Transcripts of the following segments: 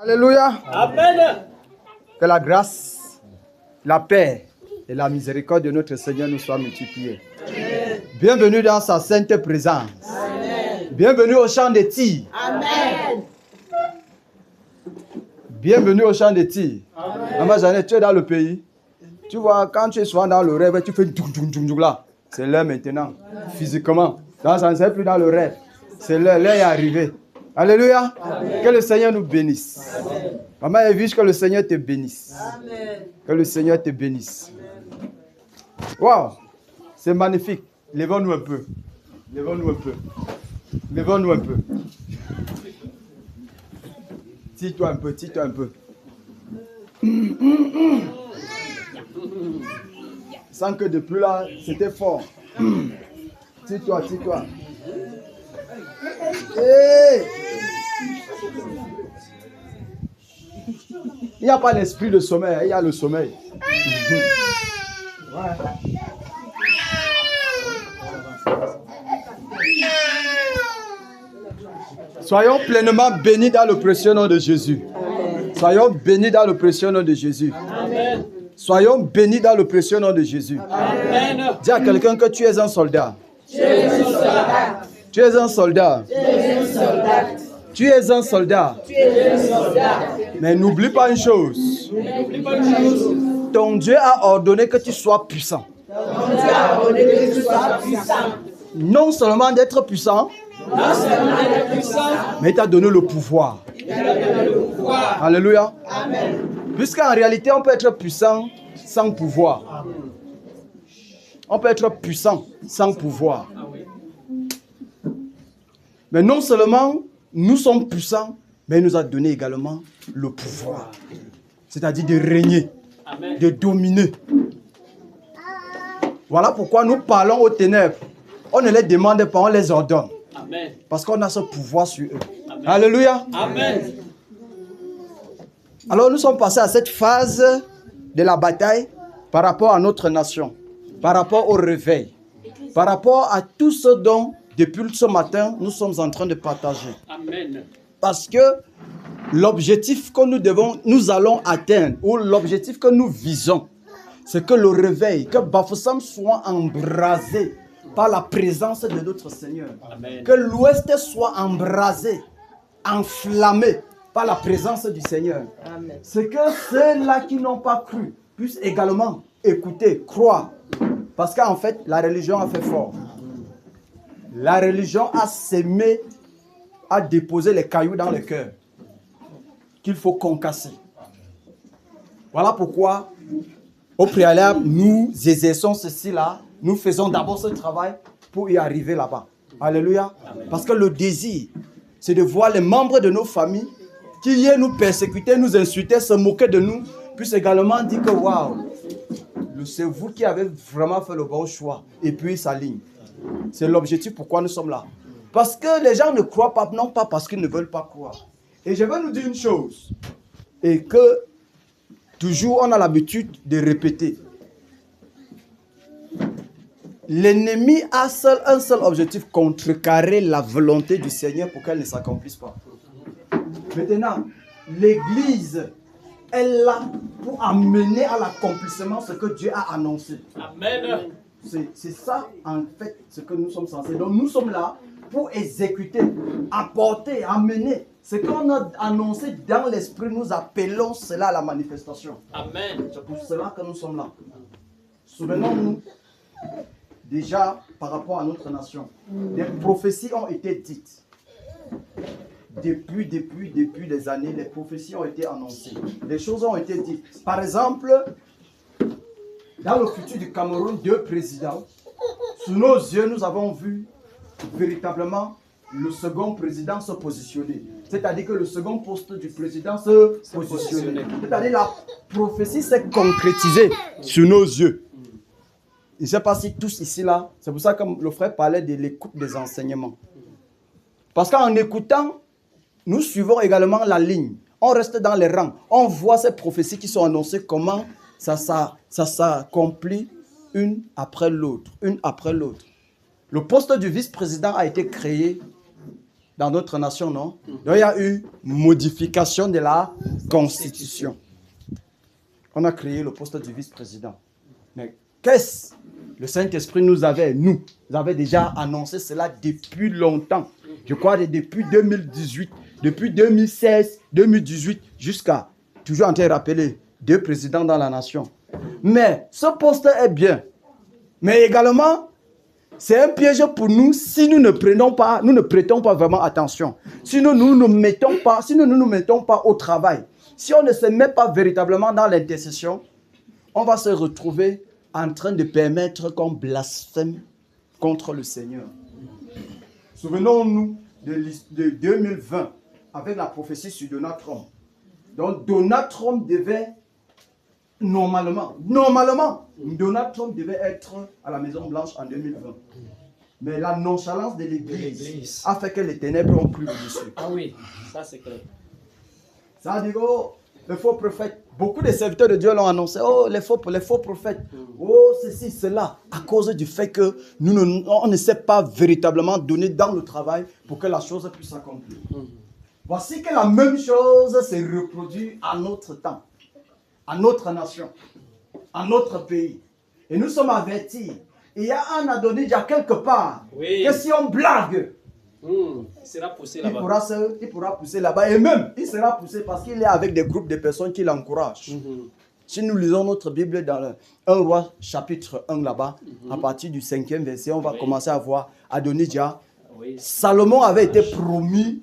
Alléluia. Amen. Que la grâce, la paix et la miséricorde de notre Seigneur nous soient multipliées. Amen. Bienvenue dans sa sainte présence. Amen. Bienvenue au champ des tirs. Amen. Bienvenue au champ des tirs. Maman Jeannette, tu es dans le pays. Tu vois, quand tu es souvent dans le rêve, tu fais doum là. C'est l'heure maintenant, physiquement. Donc, ça ne sert plus dans le rêve. C'est l'heure, l'heure est arrivée. Alléluia. Amen. Que le Seigneur nous bénisse. Amen. Maman Evige, que le Seigneur te bénisse. Amen. Que le Seigneur te bénisse. Waouh, c'est magnifique. Lèvons-nous un peu. Lèvons-nous un peu. Lèvons-nous un peu. Tire-toi un peu, tire-toi un peu. Sans que depuis là, c'était fort. Tire-toi, tire-toi. Hey! Il n'y a pas l'esprit de sommeil, il y a le sommeil. Ouais. Soyons pleinement bénis dans le précieux nom de Jésus. Amen. Soyons bénis dans le précieux nom de Jésus. Amen. Soyons bénis dans le précieux nom de Jésus. Amen. Dis à quelqu'un que tu es un soldat. Tu es un soldat. Tu es un soldat. Tu es un soldat. Tu es un soldat. Tu es un soldat. Mais n'oublie pas une chose. Ton Dieu a ordonné que tu sois puissant. Ton Dieu a ordonné que tu sois puissant. Non seulement d'être puissant, mais il t'a donné le pouvoir. Alléluia. Amen. Puisqu'en réalité, on peut être puissant sans pouvoir. On peut être puissant sans pouvoir. Mais non seulement nous sommes puissants, mais il nous a donné également le pouvoir. C'est-à-dire de régner, de dominer. Voilà pourquoi nous parlons aux ténèbres. On ne les demande pas, on les ordonne. Amen. Parce qu'on a ce pouvoir sur eux. Amen. Alléluia. Amen. Alors nous sommes passés à cette phase de la bataille par rapport à notre nation, par rapport au réveil, par rapport à tout ce dont, depuis ce matin, nous sommes en train de partager. Amen. Parce que l'objectif que nous allons atteindre, ou l'objectif que nous visons, c'est que le réveil, que Bafoussam soit embrasé par la présence de notre Seigneur. Amen. Que l'Ouest soit embrasé, enflammé par la présence du Seigneur. Amen. C'est que ceux-là qui n'ont pas cru puissent également écouter, croire. Parce qu'en fait, la religion a fait fort. La religion a sémé, a déposé les cailloux dans le cœur qu'il faut concasser. Voilà pourquoi, au préalable, nous exerçons ceci-là. Nous faisons d'abord ce travail pour y arriver là-bas. Alléluia. Amen. Parce que le désir, c'est de voir les membres de nos familles qui viennent nous persécuter, nous insulter, se moquer de nous, puissent également dire que waouh, c'est vous qui avez vraiment fait le bon choix. Et puis ils s'alignent. C'est l'objectif pourquoi nous sommes là. Parce que les gens ne croient pas, non pas parce qu'ils ne veulent pas croire. Et je veux nous dire une chose, et que toujours on a l'habitude de répéter. L'ennemi a un seul objectif, contrecarrer la volonté du Seigneur pour qu'elle ne s'accomplisse pas. Maintenant, l'Église est là pour amener à l'accomplissement ce que Dieu a annoncé. Amen. C'est ça, en fait, ce que nous sommes censés. Donc, nous sommes là pour exécuter, apporter, amener. Ce qu'on a annoncé dans l'esprit, nous appelons cela à la manifestation. Amen. C'est pour cela que nous sommes là. Souvenons-nous, déjà, par rapport à notre nation, des prophéties ont été dites. Depuis des années, les prophéties ont été annoncées. Les choses ont été dites. Par exemple, dans le futur du Cameroun, 2 présidents. Sous nos yeux, nous avons vu véritablement le second président se positionner. C'est-à-dire que le second poste du président se positionner. C'est-à-dire la prophétie s'est concrétisée sous nos yeux. Je ne sais pas si tous ici là, c'est pour ça que le frère parlait de l'écoute des enseignements. Parce qu'en écoutant, nous suivons également la ligne. On reste dans les rangs. On voit ces prophéties qui sont annoncées, comment ça s'accomplit une après l'autre, une après l'autre. Le poste du vice-président a été créé dans notre nation, non? Donc, il y a eu modification de la Constitution. On a créé le poste du vice-président. Mais qu'est-ce que le Saint-Esprit nous avait déjà annoncé cela depuis longtemps. Je crois depuis 2018, depuis 2016, 2018, jusqu'à, toujours en train de rappeler, 2 présidents dans la nation. Mais ce poste est bien. Mais également, c'est un piège pour nous si nous ne prêtons pas vraiment attention. Si nous ne nous mettons pas au travail. Si on ne se met pas véritablement dans l'intercession, on va se retrouver en train de permettre qu'on blasphème contre le Seigneur. Souvenons-nous de 2020 avec la prophétie sur Donald Trump. Donc Donald Trump devait normalement, Donald Trump devait être à la Maison Blanche en 2020. Mais la nonchalance de l'Église a fait que les ténèbres ont pris le dessus. Ah oui, ça c'est clair. Ça dit, oh, le faux prophète. Beaucoup de serviteurs de Dieu l'ont annoncé. Oh, les faux prophètes. Oh, ceci, cela. À cause du fait que on ne sait pas véritablement donner dans le travail pour que la chose puisse s'accomplir. Voici que la même chose se reproduit à notre temps, à notre nation, à notre pays. Et nous sommes avertis. Il y a un Adonijah quelque part que si on blague, il sera poussé là-bas. Il pourra pousser là-bas. Et même, il sera poussé parce qu'il est avec des groupes de personnes qui l'encouragent. Si nous lisons notre Bible dans 1 Roi chapitre 1 là-bas, à partir du 5e verset, on va commencer à voir Adonijah. Salomon avait été promis.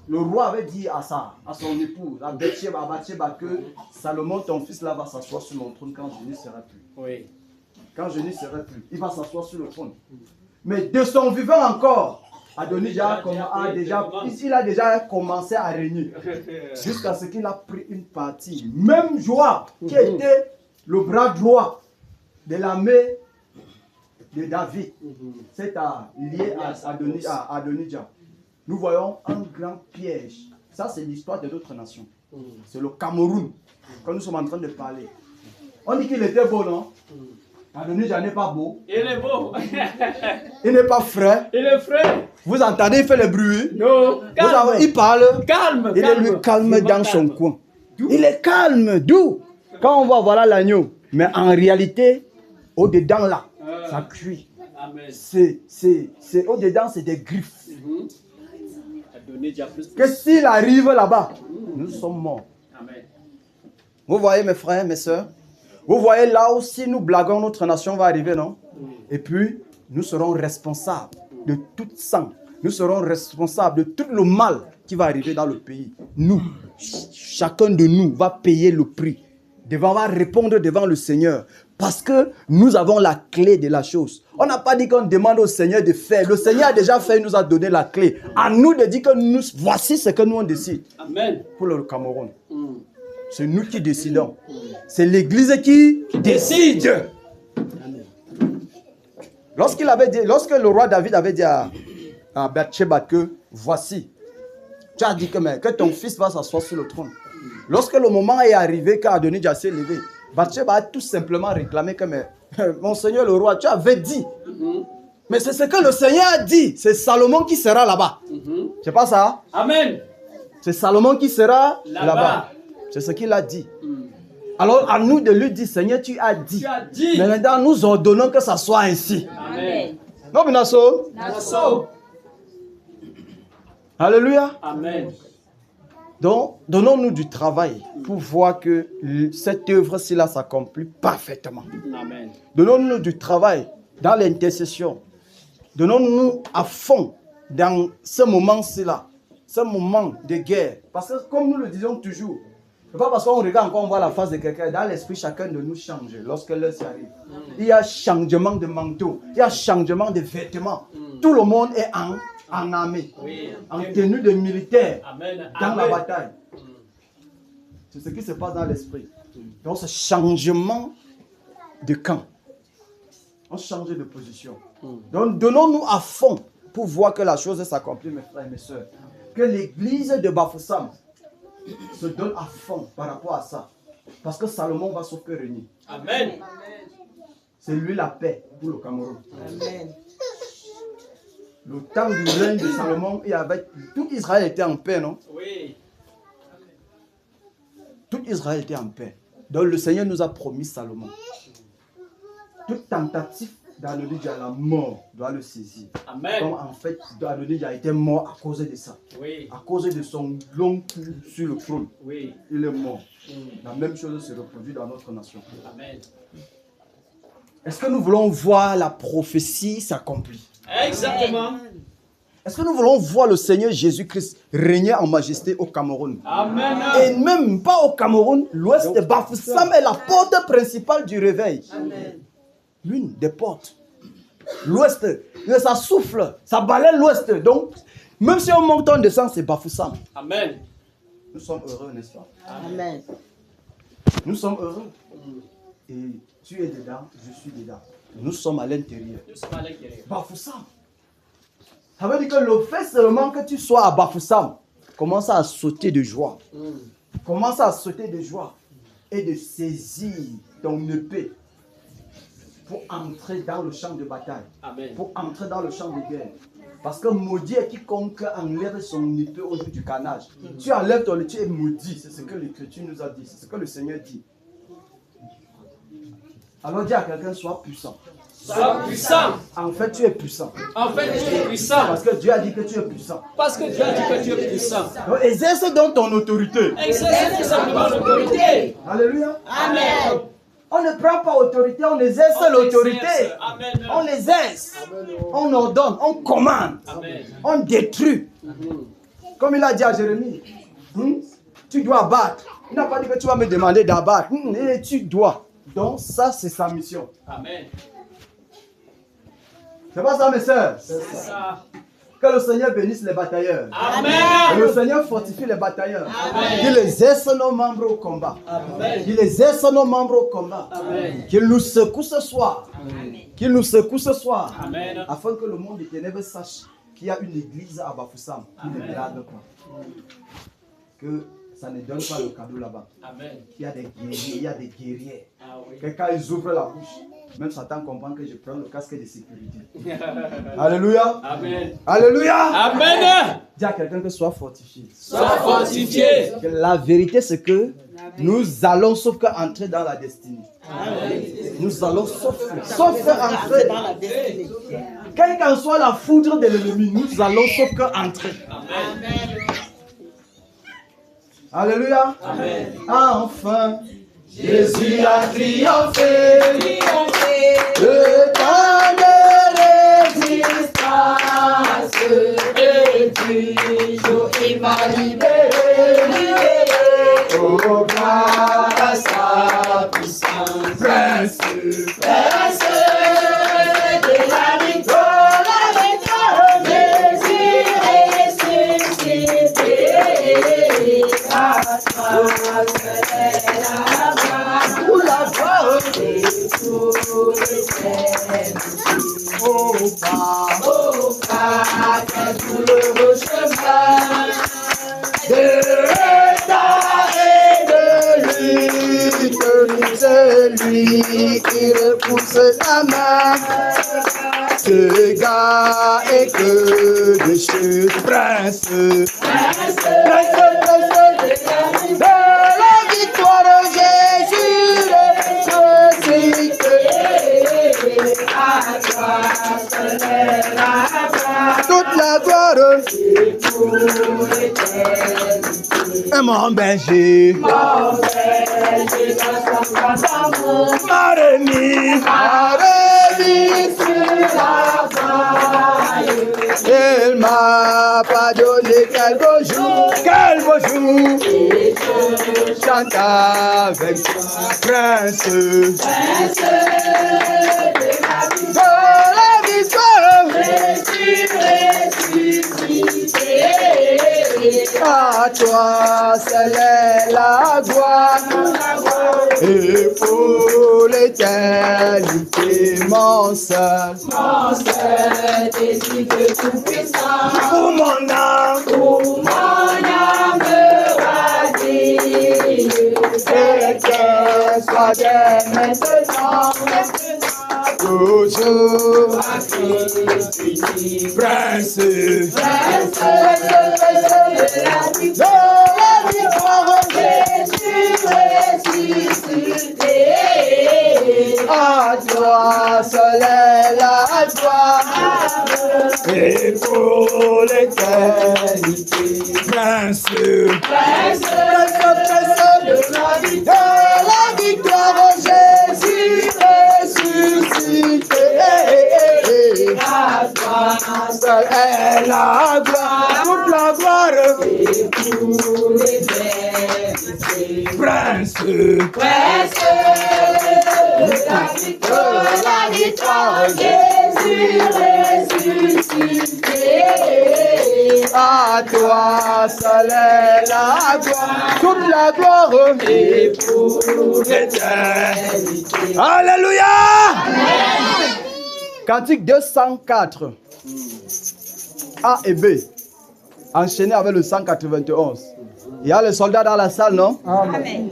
Le roi avait dit à son épouse, à Bathsheba, que Salomon, ton fils là, va s'asseoir sur mon trône quand je n'y serai plus. Quand je n'y serai plus, il va s'asseoir sur le trône. Mais de son vivant encore, Adonijah a déjà commencé à régner. Jusqu'à ce qu'il a pris une partie. Même Joab, qui était le bras droit de l'armée de David, c'est lié à Adonijah. Nous voyons un grand piège. Ça, c'est l'histoire de notre nation. C'est le Cameroun, quand nous sommes en train de parler. On dit qu'il était beau, non? Adonijah n'est pas beau. Il est beau. Il n'est pas frais. Il est frais. Vous entendez, il fait le bruit. Non, calme. Il parle. Calme. Il est lui calme dans son coin. Il est calme, doux. Quand on voit voilà l'agneau. Mais en réalité, au-dedans là, ça cuit. Au-dedans, c'est des griffes. Que s'il arrive là-bas, nous sommes morts. Amen. Vous voyez mes frères, mes soeurs, vous voyez là où si nous blaguons, notre nation va arriver, non? Et puis, nous serons responsables de tout sang. Nous serons responsables de tout le mal qui va arriver dans le pays. Nous, chacun de nous va payer le prix. Va répondre devant le Seigneur. Parce que nous avons la clé de la chose. On n'a pas dit qu'on demande au Seigneur de faire. Le Seigneur a déjà fait, il nous a donné la clé. À nous de dire que voici ce que nous on décide. Amen. Pour le Cameroun. C'est nous qui décidons. C'est l'Église qui décide. Lorsque le roi David avait dit à Bathsheba que voici, tu as dit que ton fils va s'asseoir sur le trône. Lorsque le moment est arrivé, qu'Adonijah s'est levé, Bathsheba a tout simplement réclamé que mon Seigneur le roi, tu avais dit. Mais c'est ce que le Seigneur a dit. C'est Salomon qui sera là-bas. C'est pas ça? Amen. C'est Salomon qui sera là-bas. C'est ce qu'il a dit. Alors à nous de lui dire, Seigneur, tu as dit. Mais maintenant, nous ordonnons que ça soit ainsi. Amen. Non, mais Nasso. Alléluia. Amen. Donc, donnons-nous du travail pour voir que cette œuvre-ci là s'accomplit parfaitement. Amen. Donnons-nous du travail dans l'intercession. Donnons-nous à fond dans ce moment-ci là, ce moment de guerre. Parce que comme nous le disons toujours, c'est pas parce qu'on regarde encore, on voit la face de quelqu'un. Dans l'esprit, chacun de nous change lorsque l'heure arrive. Il y a changement de manteau, il y a changement de vêtements. Tout le monde est en armée, en tenue de militaire, dans la bataille. C'est ce qui se passe dans l'esprit. Donc, ce changement de camp, on change de position. Donc, donnons-nous à fond pour voir que la chose s'accomplit, mes frères et mes soeurs. Que l'église de Bafoussam se donne à fond par rapport à ça. Parce que Salomon va sauf que régner. Amen. C'est lui la paix pour le Cameroun. Amen. Le temps du règne de Salomon, et avec tout Israël était en paix, non? Oui. Tout Israël était en paix. Donc le Seigneur nous a promis Salomon. Toute tentative d'Adonijah à la mort doit le saisir. Amen. Comme en fait, Adonijah était mort à cause de ça. Oui. À cause de son long coup sur le trône. Oui. Il est mort. La même chose se reproduit dans notre nation. Amen. Est-ce que nous voulons voir la prophétie s'accomplir? Exactement. Est-ce que nous voulons voir le Seigneur Jésus-Christ régner en majesté au Cameroun? Amen. Et même pas au Cameroun, l'ouest de Bafoussam est la porte principale du réveil. Amen. L'une des portes. L'ouest, ça souffle, ça balaye l'ouest. Donc, même si on monte, on descend, c'est Bafoussam. Amen. Nous sommes heureux, n'est-ce pas? Amen. Nous sommes heureux. Et tu es dedans, je suis dedans. Nous sommes à l'intérieur. Nous sommes à l'intérieur. Bafoussam. Ça veut dire que le fait seulement que tu sois à Bafoussam, commence à sauter de joie. Commence à sauter de joie et de saisir ton épée pour entrer dans le champ de bataille. Amen. Pour entrer dans le champ de guerre. Parce que maudit est quiconque enlève son épée au jour du carnage. Tu enlèves ton épée, tu es maudit. C'est ce que l'Écriture nous a dit. C'est ce que le Seigneur dit. Alors dis à quelqu'un, sois puissant. Sois puissant. En fait, tu es puissant. En fait, tu es puissant. Parce que Dieu a dit que tu es puissant. Parce que Dieu a dit que tu es puissant. Donc, exerce donc ton autorité. Exerce tout simplement l'autorité. Alléluia. Amen. On ne prend pas autorité, on exerce On l'autorité. exerce. Amen. On l'exerce. On ordonne, on commande. Amen. On détruit. Comme il a dit à Jérémie, tu dois abattre. Il n'a pas dit que tu vas me demander d'abattre. Et tu dois. Donc ça, c'est sa mission. Amen. C'est pas ça, mes soeurs? C'est ça. Que le Seigneur bénisse les batailleurs. Amen. Que le Seigneur fortifie les batailleurs. Amen. Qu'il exerce nos membres au combat. Amen. Qu'il exerce nos membres au combat. Amen. Qu'il nous secoue ce soir. Qu'il nous secoue ce soir. Amen. Afin que le monde des ténèbres sache qu'il y a une église à Bafoussam qui ne blague pas. Que ça ne donne pas le cadeau là-bas. Amen. Il y a des guerriers, il y a des guerriers. Ah oui. Que quand ils ouvrent la bouche, même Satan comprend que je prends le casque de sécurité. Alléluia. Amen. Alléluia. Amen. Dis à quelqu'un que soit fortifié. Sois fortifié. Que la vérité, c'est que nous allons sauf que entrer dans la destinée. Nous allons sauf que entrer Dans la destinée. Quelle qu'en soit la foudre de l'ennemi, nous allons sauf que entrer. Amen. Alléluia. Amen. Enfin, Jésus a triomphé. Triomphé. Le temps de résistance. Et du jour il m'a libéré. Oh, grâce à sa puissance. Prince. Prince de la victoire, Jésus ressuscité. À toi seul la gloire, Pour la gloire. et tout l'éternel. Oh, Père. Oh, Père, quel douloureux chemin De ta et de lutte, celui qui repousse la main. Ce gars est que de chute, prince. Prince de la victoire, Jésus ressuscité. à toi seul est la gloire, Toute la gloire et tout l'éternel. est mon berger. Mon berger dans son grand amour, Ma remise sur la faille. il m'a pardonné quelques jours. Et je Chante avec toi, prince. prince de la De la victoire, Jésus ressuscité. à toi seule est la gloire. Et pour l'éternité, mon seul, Mon seul désir de tout puissant, pour mon âme, pour mon âme ravie, et qu'elle soit dès maintenant toujours. Prince de la victoire, Jésus ressuscité. À toi seul est la gloire, et pour l'éternité. Prince de la victoire, Jésus ressuscité. À toi seul est la gloire, toute la gloire, et pour l'éternité. Prince de la victoire, Jésus ressuscité. À toi seul est la gloire, toute la gloire, et pour l'éternité. Alléluia. Amen. Cantique 204, A et B, enchaîné avec le 191. Il y a les soldats dans la salle, non? Amen.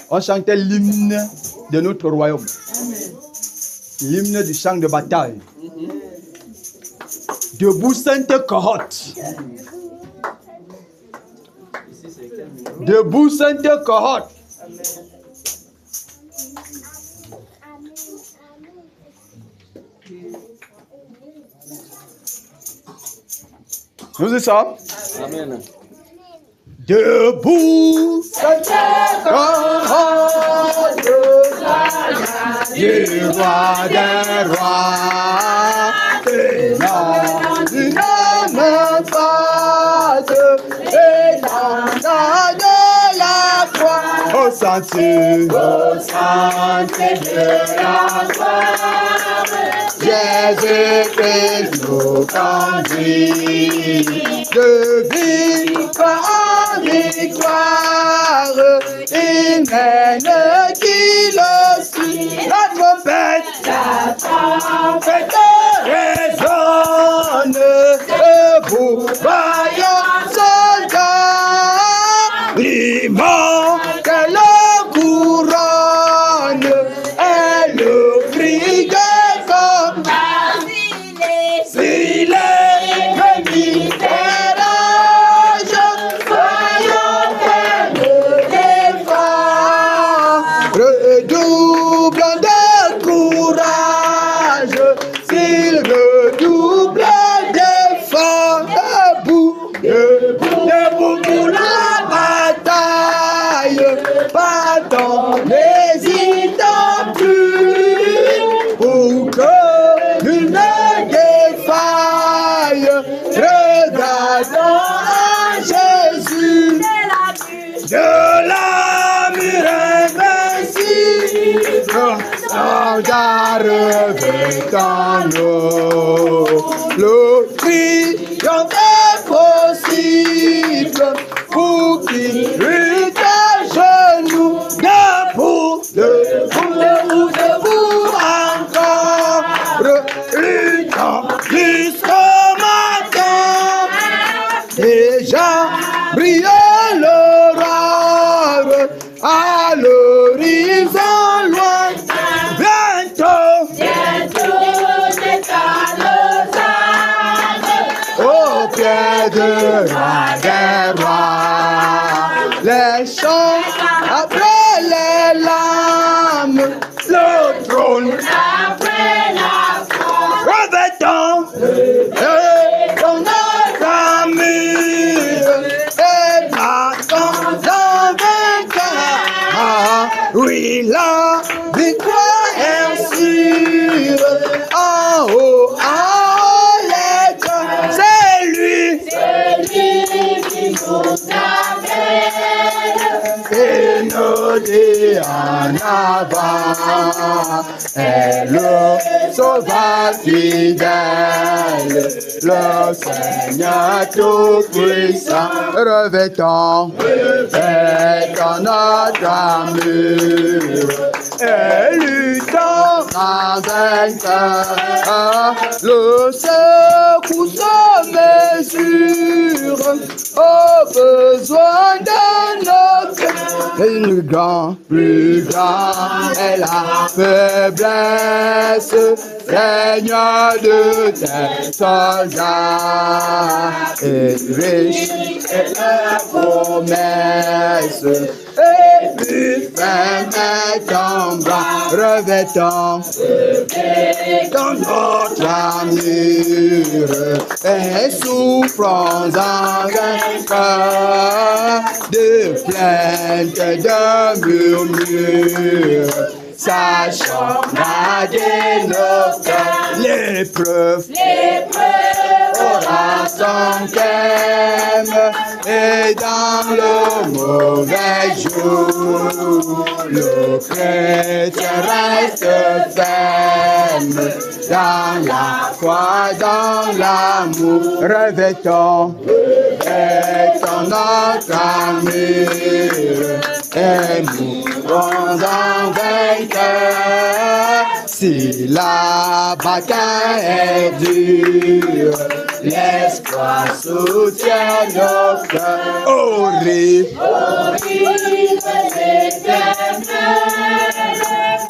On chantait l'hymne de notre royaume. L'hymne du chant de bataille. Debout sainte cohorte. Debout sainte cohorte. Nous y sommes. Amen. Debout, sainte cohorte du roi des rois, et une même face, et l'âme de la croix, au sentier de la gloire, Jésus-Christ nous conduit de victoire en victoire, il mène qui le suit. La trompette résonne, debout, vaillants soldats, l'immortelle couronne et le cri de combat. S'il est venu faire âge, soyons pleins de l'effort, redoublons de courage, s'il redouble d'efforts, debout pour la bataille, battons, n'hésitons plus, pour que nul ne défaille, regardons à Jésus, de la mure invincible, soldat revêtant-nous, le triomphe est possible, pour qui lutte à genoux, debout encore, luttant jusqu'au matin, déjà brille l'aurore, à l'horizon loin, bientôt au pied de la roi, les chants après les lames, le trône après la croix, revêtant ton notre armure et battons en vainqueur. Oui, la victoire est sûre, en haut, l'être, c'est lui qui nous appelle et nous dit en avant, est le sauveur fidèle, le Seigneur tout-puissant, revêtant notre armure et luttant en vainqueur, le secours sans mesure, au besoin de notre plus grand est la faiblesse, Seigneur de tes soldats, et riche est la promesse, et plus ferme est ton bras, revêtant dans notre armure, et souffrons en vainqueur de plaintes, de murmures, sachant garder nos cœurs. L'épreuve aura son thème, et dans le mauvais jour, le chrétien reste ferme. Dans la foi, dans l'amour, revêtons notre armure, et mourons en vainqueur. Si la bataille est dure, l'espoir soutient nos cœurs. Horrible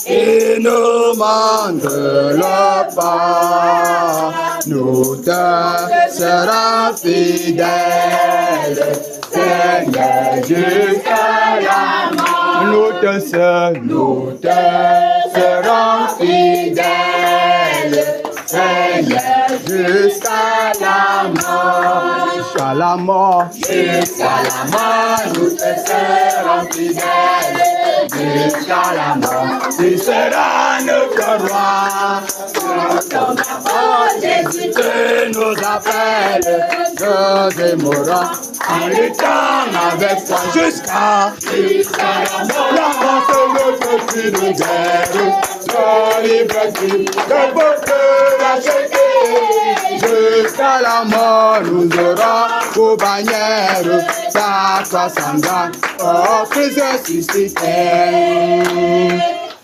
et nous demande le pas, nous te serons fidèles, Seigneur, jusqu'à la mort. Nous te serons fidèles, Seigneur, jusqu'à la mort. Jusqu'à la mort, nous te serons fidèles. Jusqu'à la mort, tu seras notre roi. Ton parole, Jésus, tu nous appelles. Nous aimerons en luttant avec toi jusqu'à la mort. La mort, c'est notre cri de guerre. Sois libre, le peuple racheté. Jusqu'à la mort, nous aurons pour bannière ta croix sanglante, oh Christ ressuscité.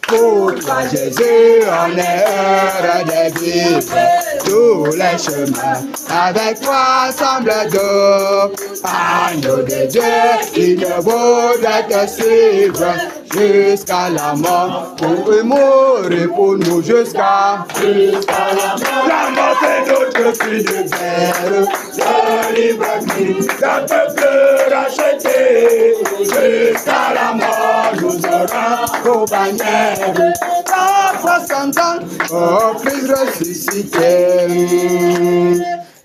Pour toi, Jésus, on est heureux de vivre tous les chemins. Avec toi, semble doux. Agneau de Dieu, il ne voudrait te suivre jusqu'à la mort. Pour mourir pour nous jusqu'à la mort. La mort, c'est notre cri de guerre. Le libre cri d'un peuple racheté. Jusqu'à la mort, nous aurons vos bannières. Ta croix sanglante, oh Christ ressuscité.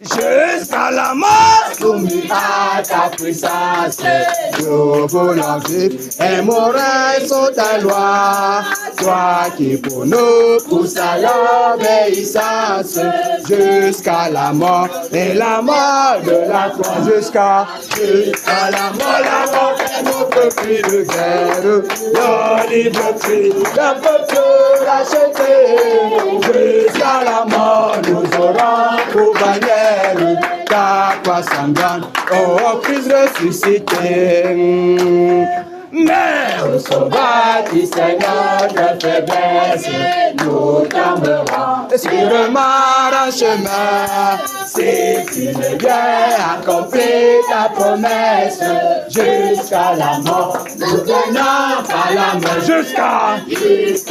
Jusqu'à la mort, soumis à ta puissance, nous voulons vivre et mourir sous ta loi. Toi qui pour nous pousse à l'obéissance, jusqu'à la mort et la mort de la croix, jusqu'à la mort est notre cri de guerre, le libre cri d'un peuple racheté. Jusqu'à la mort, nous aurons pour bannière ta croix sanglante, oh Christ ressuscité. Mais au sauvage, Seigneur de faiblesse, nous tomberons sûrement en chemin. Si tu ne viens accomplir ta promesse, jusqu'à la mort, nous tenons par la main. Jusqu'à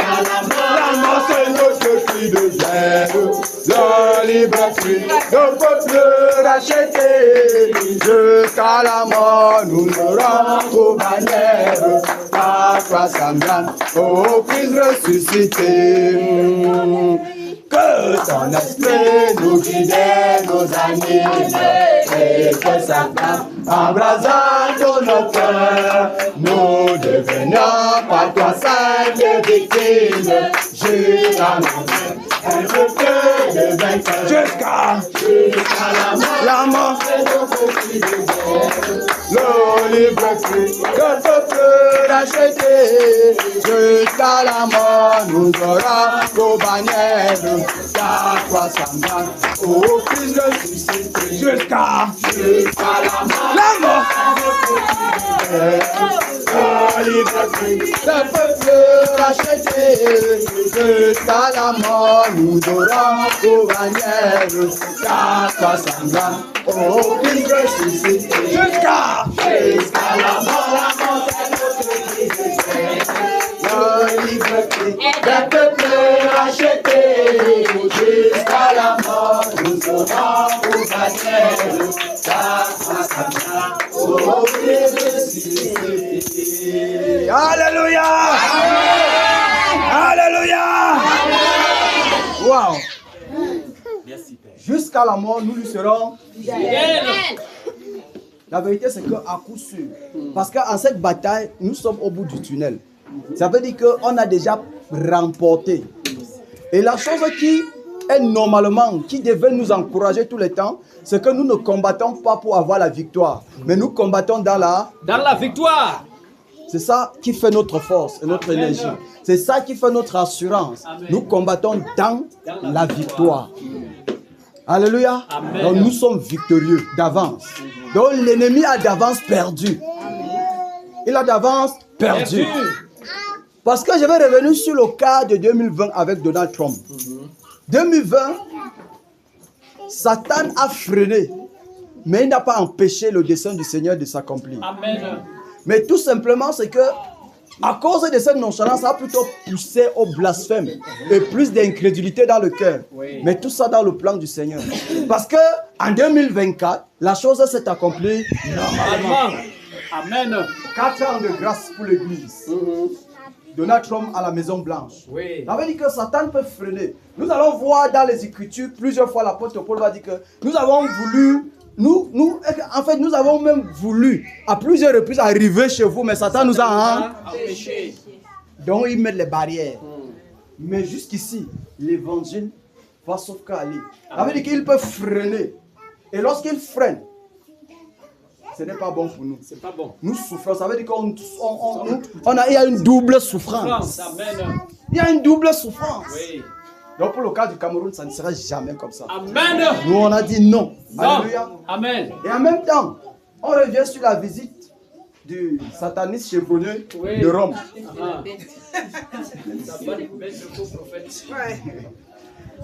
la mort. La mort, c'est notre cri de guerre, le libre cri de peuple racheté. Jusqu'à la mort, nous aurons pour bannière ta croix sanglante, ô Christ ressuscité. Que ton esprit nous guide, nous anime, et que sa flamme embrasant tous nos cœurs, nous devenions par toi saintes et victimes, jusqu'à un peuple de vainqueurs. Jusqu'à la mort, le libre cri, le peuple racheté. Jusqu'à la mort, nous aurons vos bannières, ta croix sanglante, ô Christ ressuscité. Jusqu'à la mort, le libre cri, le peuple racheté. Jusqu'à la mort, nous aurons vos bannières, ta croix sanglante, ô Christ ressuscité. Jusqu'à la mort, c'est notre cri. Jusqu'à la mort, nous serons au baptême. Alléluia. Alléluia. Wow. Jusqu'à la mort, nous lui serons fidèles. La vérité, c'est qu'à coup sûr, parce qu'en cette bataille, nous sommes au bout du tunnel. Ça veut dire qu'on a déjà remporté. Et la chose qui est normalement, qui devait nous encourager tout le temps, c'est que nous ne combattons pas pour avoir la victoire, mais nous combattons dans la victoire. C'est ça qui fait notre force et notre énergie. C'est ça qui fait notre assurance. Amen. Nous combattons dans la victoire. Alléluia. Amen. Donc nous sommes victorieux d'avance. Donc l'ennemi a d'avance perdu. Il a d'avance perdu. Parce que je vais revenir sur le cas de 2020 avec Donald Trump. 2020, Satan a freiné, mais il n'a pas empêché le dessein du Seigneur de s'accomplir. Amen. Mais tout simplement, c'est que à cause de cette nonchalance, ça a plutôt poussé au blasphème et plus d'incrédulité dans le cœur. Oui. Mais tout ça dans le plan du Seigneur. Parce que en 2024, la chose s'est accomplie normalement. Amen. 4 ans de grâce pour l'Église. Donald Trump à la Maison Blanche. Oui. Ça veut dire que Satan peut freiner. Nous allons voir dans les Écritures, plusieurs fois l'apôtre Paul va dire que nous avons voulu, en fait, nous avons même voulu à plusieurs reprises arriver chez vous, mais Satan nous a empêchés. Donc ils mettent les barrières. Mais jusqu'ici, l'évangile va sauf qu'à aller. Ça veut dire qu'il peut freiner. Et lorsqu'il freine, ce n'est pas bon pour nous. C'est pas bon. Nous souffrons. Ça veut dire il y a une double souffrance. Amen. Il y a une double souffrance. Oui. Donc pour le cas du Cameroun, ça ne sera jamais comme ça. Amen. Nous on a dit non. Non. Alléluia. Amen. Et en même temps, on revient sur la visite du sataniste chevronné de Rome.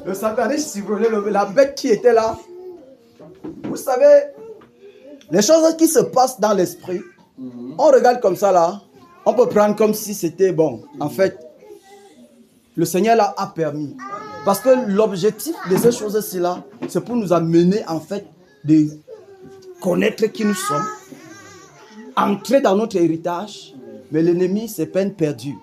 Le sataniste chevronné, la bête qui était là. Vous savez, les choses qui se passent dans l'esprit, on regarde comme ça là, on peut prendre comme si c'était bon. En fait, le Seigneur là a permis. Parce que l'objectif de ces choses-ci là, c'est pour nous amener en fait de connaître qui nous sommes, entrer dans notre héritage, mais l'ennemi c'est peine perdue.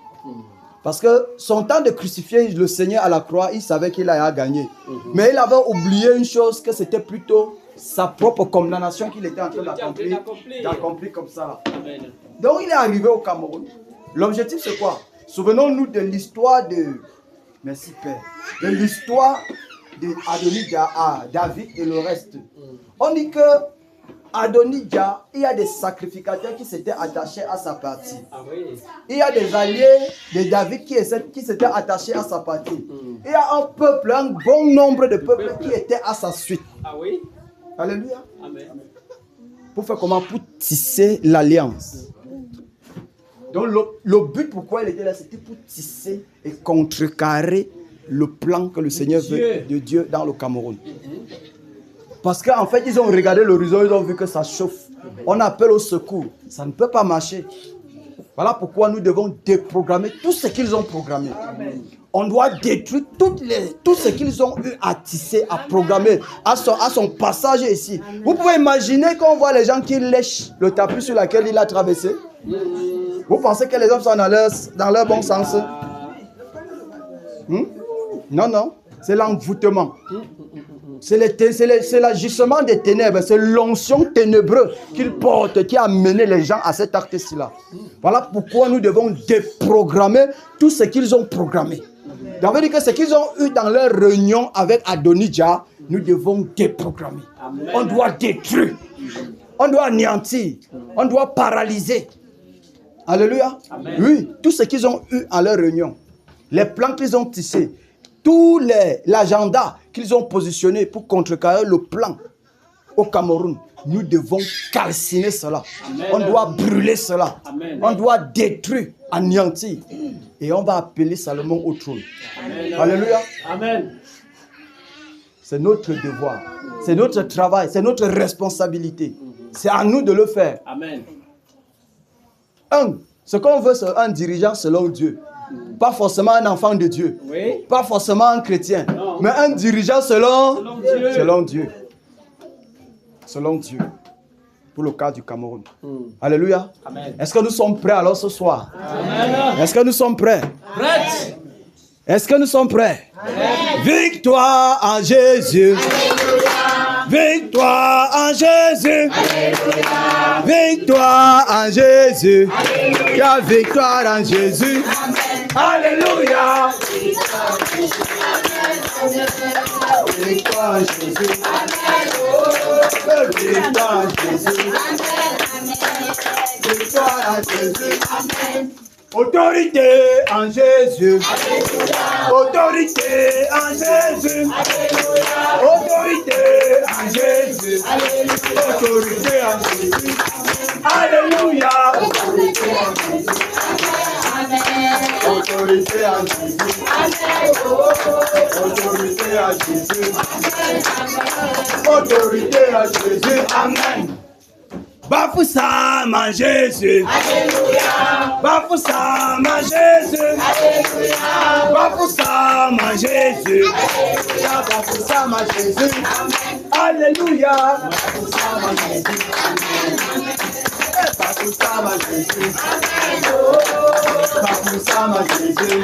Parce que son temps de crucifier le Seigneur à la croix, il savait qu'il allait gagner. Mais il avait oublié une chose, que c'était plutôt sa propre condamnation qu'il était en train d'accomplir comme ça. Amen. Donc il est arrivé au Cameroun. L'objectif c'est quoi? Souvenons-nous de l'histoire de... Merci Père. De l'histoire de Adonijah à David et le reste. On dit que Adonijah, il y a des sacrificateurs qui s'étaient attachés à sa partie. Ah oui. Il y a des alliés de David qui s'étaient attachés à sa partie. Il y a un peuple, un bon nombre de peuples qui étaient à sa suite. Ah oui. Alléluia. Amen. Pour faire comment? Pour tisser l'alliance. Donc le but pourquoi il était là, c'était pour tisser et contrecarrer le plan que le Seigneur veut de Dieu dans le Cameroun. Parce qu'en fait, ils ont regardé l'horizon, ils ont vu que ça chauffe. On appelle au secours. Ça ne peut pas marcher. Voilà pourquoi nous devons déprogrammer tout ce qu'ils ont programmé. On doit détruire tout ce qu'ils ont eu à tisser, à programmer, à son passage ici. Vous pouvez imaginer qu'on voit les gens qui lèchent le tapis sur lequel il a traversé. Vous pensez que les hommes sont dans leur bon sens? Non, non. C'est l'envoûtement. C'est l'agissement des ténèbres. C'est l'onction ténébreuse qu'il porte qui a mené les gens à cet acte-ci là. Voilà pourquoi nous devons déprogrammer tout ce qu'ils ont programmé. Ça veut dire que ce qu'ils ont eu dans leur réunion avec Adonijah, nous devons déprogrammer. Amen. On doit détruire. On doit anéantir. On doit paralyser. Alléluia. Amen. Oui, tout ce qu'ils ont eu à leur réunion, les plans qu'ils ont tissés, tout l'agenda qu'ils ont positionné pour contrecarrer le plan au Cameroun, nous devons calciner cela. Amen. On doit brûler cela. Amen. On doit détruire, anéantir. Et on va appeler Salomon au trône. Amen. Alléluia. Amen. C'est notre devoir. C'est notre travail. C'est notre responsabilité. C'est à nous de le faire. Amen. Ce qu'on veut, c'est un dirigeant selon Dieu. Pas forcément un enfant de Dieu. Oui. Pas forcément un chrétien. Non. Mais un dirigeant selon Dieu. Selon Dieu. Selon Dieu. Pour le cas du Cameroun. Alléluia. Amen. Est-ce que nous sommes prêts alors ce soir? Amen. Est-ce que nous sommes prêts? Prête. Est-ce que nous sommes prêts? Victoire en Jésus. Victoire en Jésus. Victoire en Jésus. Il y a victoire en Jésus. Alléluia. Victoire en Jésus. Victoire en Jésus. Victoire en Jésus. Autorité en Jésus. Autorité en Jésus. Autorité en Jésus. Autorité en Jésus. Alléluia. Autorité en Jésus. Autorité en Jésus. Autorité en Jésus. Amen. Bafoussam en Jésus. Alléluia. Bafoussam en Jésus. Alléluia. Bafoussam en Jésus. Alléluia. Bafoussam en Jésus. Alléluia. Bafoussam en Jésus. Bafoussam en Jésus. Bafoussam en Jésus.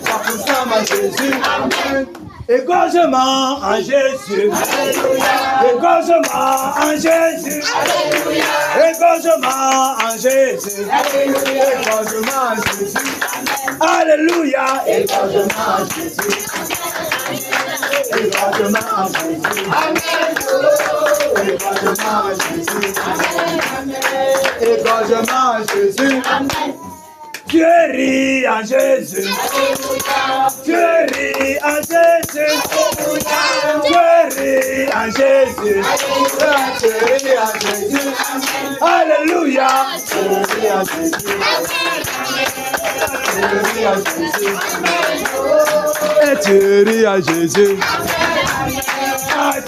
Bafoussam en Jésus. Amen. Égorgement en Jésus. Alléluia. Égorgement en Jésus. Alléluia. Égorgement en Jésus. Alléluia. Égorgement en Jésus. Alléluia. Égorgement en Jésus. Égorgement en Jésus. Amen. Égorgement en Jésus. Égorgement en Jésus. Amen. Tuerie en Jésus. Tuerie en Jésus. Tuerie en Jésus. Tuerie en Jésus. Alléluia. Tuerie en Jésus. Tuerie en Jésus. Et tuerie en Jésus.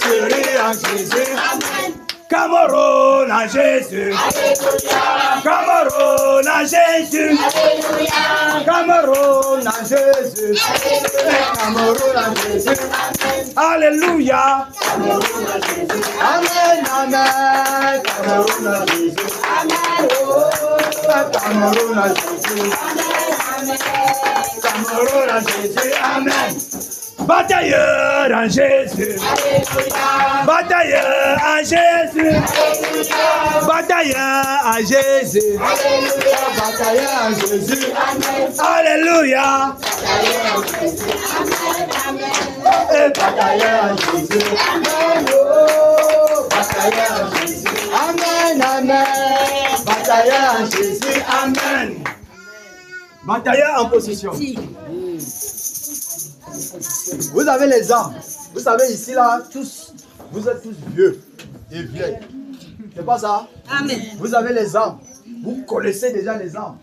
Tuerie en Jésus. Cameroun en Jésus. Cameroun en Jésus. Cameroun en Jésus. Cameroun en Jésus. Alléluia. Amen, amen. Cameroun en Jésus. Cameroun en Jésus. Cameroun en Jésus. Amen. Batailleur en Jésus. Batailleur en Jésus. Batailleur en Jésus. Batailleur en Jésus. Alléluia. Et batailleur en Jésus. Batailleur en Jésus. Amen, amen. Batailleur en Jésus. Amen. Batailleur en position. Vous avez les armes. Vous savez ici là, tous, vous êtes tous vieux et vieilles. C'est pas ça? Amen. Vous avez les armes. Vous connaissez déjà les armes.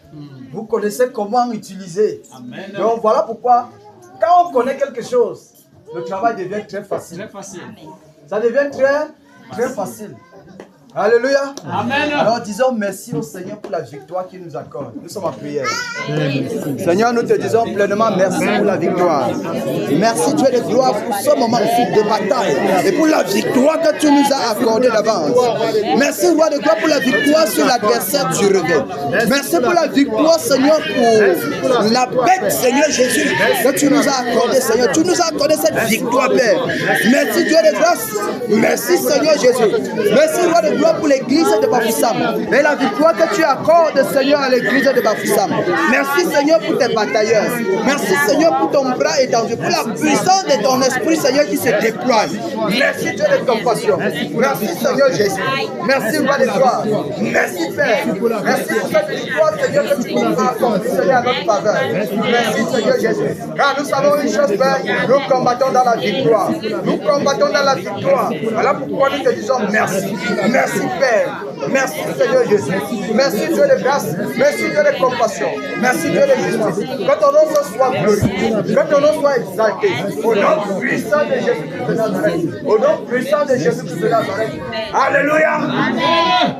Vous connaissez comment utiliser. Amen. Donc voilà pourquoi, quand on connaît quelque chose, le travail devient très facile. Très facile. Ça devient très facile. Alléluia. Amen. Alors disons merci au Seigneur pour la victoire qu'il nous accorde. Nous sommes en prière. Seigneur, nous te disons pleinement merci pour la victoire. Merci Dieu de gloire pour ce moment de bataille et pour la victoire que tu nous as accordée d'avance. Merci Roi de gloire pour la victoire sur l'adversaire du revers. Merci pour la victoire Seigneur pour la bête Seigneur Jésus que tu nous as accordée Seigneur. Tu nous as accordé cette victoire Père. Merci Dieu de grâce. Merci Seigneur Jésus. Merci Roi de gloire pour l'église de Bafoussam. Et la victoire que tu accordes, Seigneur, à l'église de Bafoussam. Merci, Seigneur, pour tes batailleurs. Merci, Seigneur, pour ton bras étendu, pour la puissance de ton esprit, Seigneur, qui se déploie. Merci, Dieu de compassion. Merci, Seigneur Jésus. Merci, Roi de gloire. Merci, Père. Merci pour cette victoire, Seigneur, que tu nous as accordée, Seigneur, à notre faveur. Merci, Seigneur Jésus. Car nous savons une chose, Père, nous combattons dans la victoire. Nous combattons dans la victoire. Voilà pourquoi nous te disons merci. Merci Père, merci Seigneur Jésus, merci Dieu de grâce, merci Dieu de compassion, merci Dieu de justice. Que ton nom soit glorifié, que ton nom soit exalté. Au nom puissant de Jésus-Christ de Nazareth, au nom puissant de Jésus-Christ de Nazareth. Alléluia. Amen.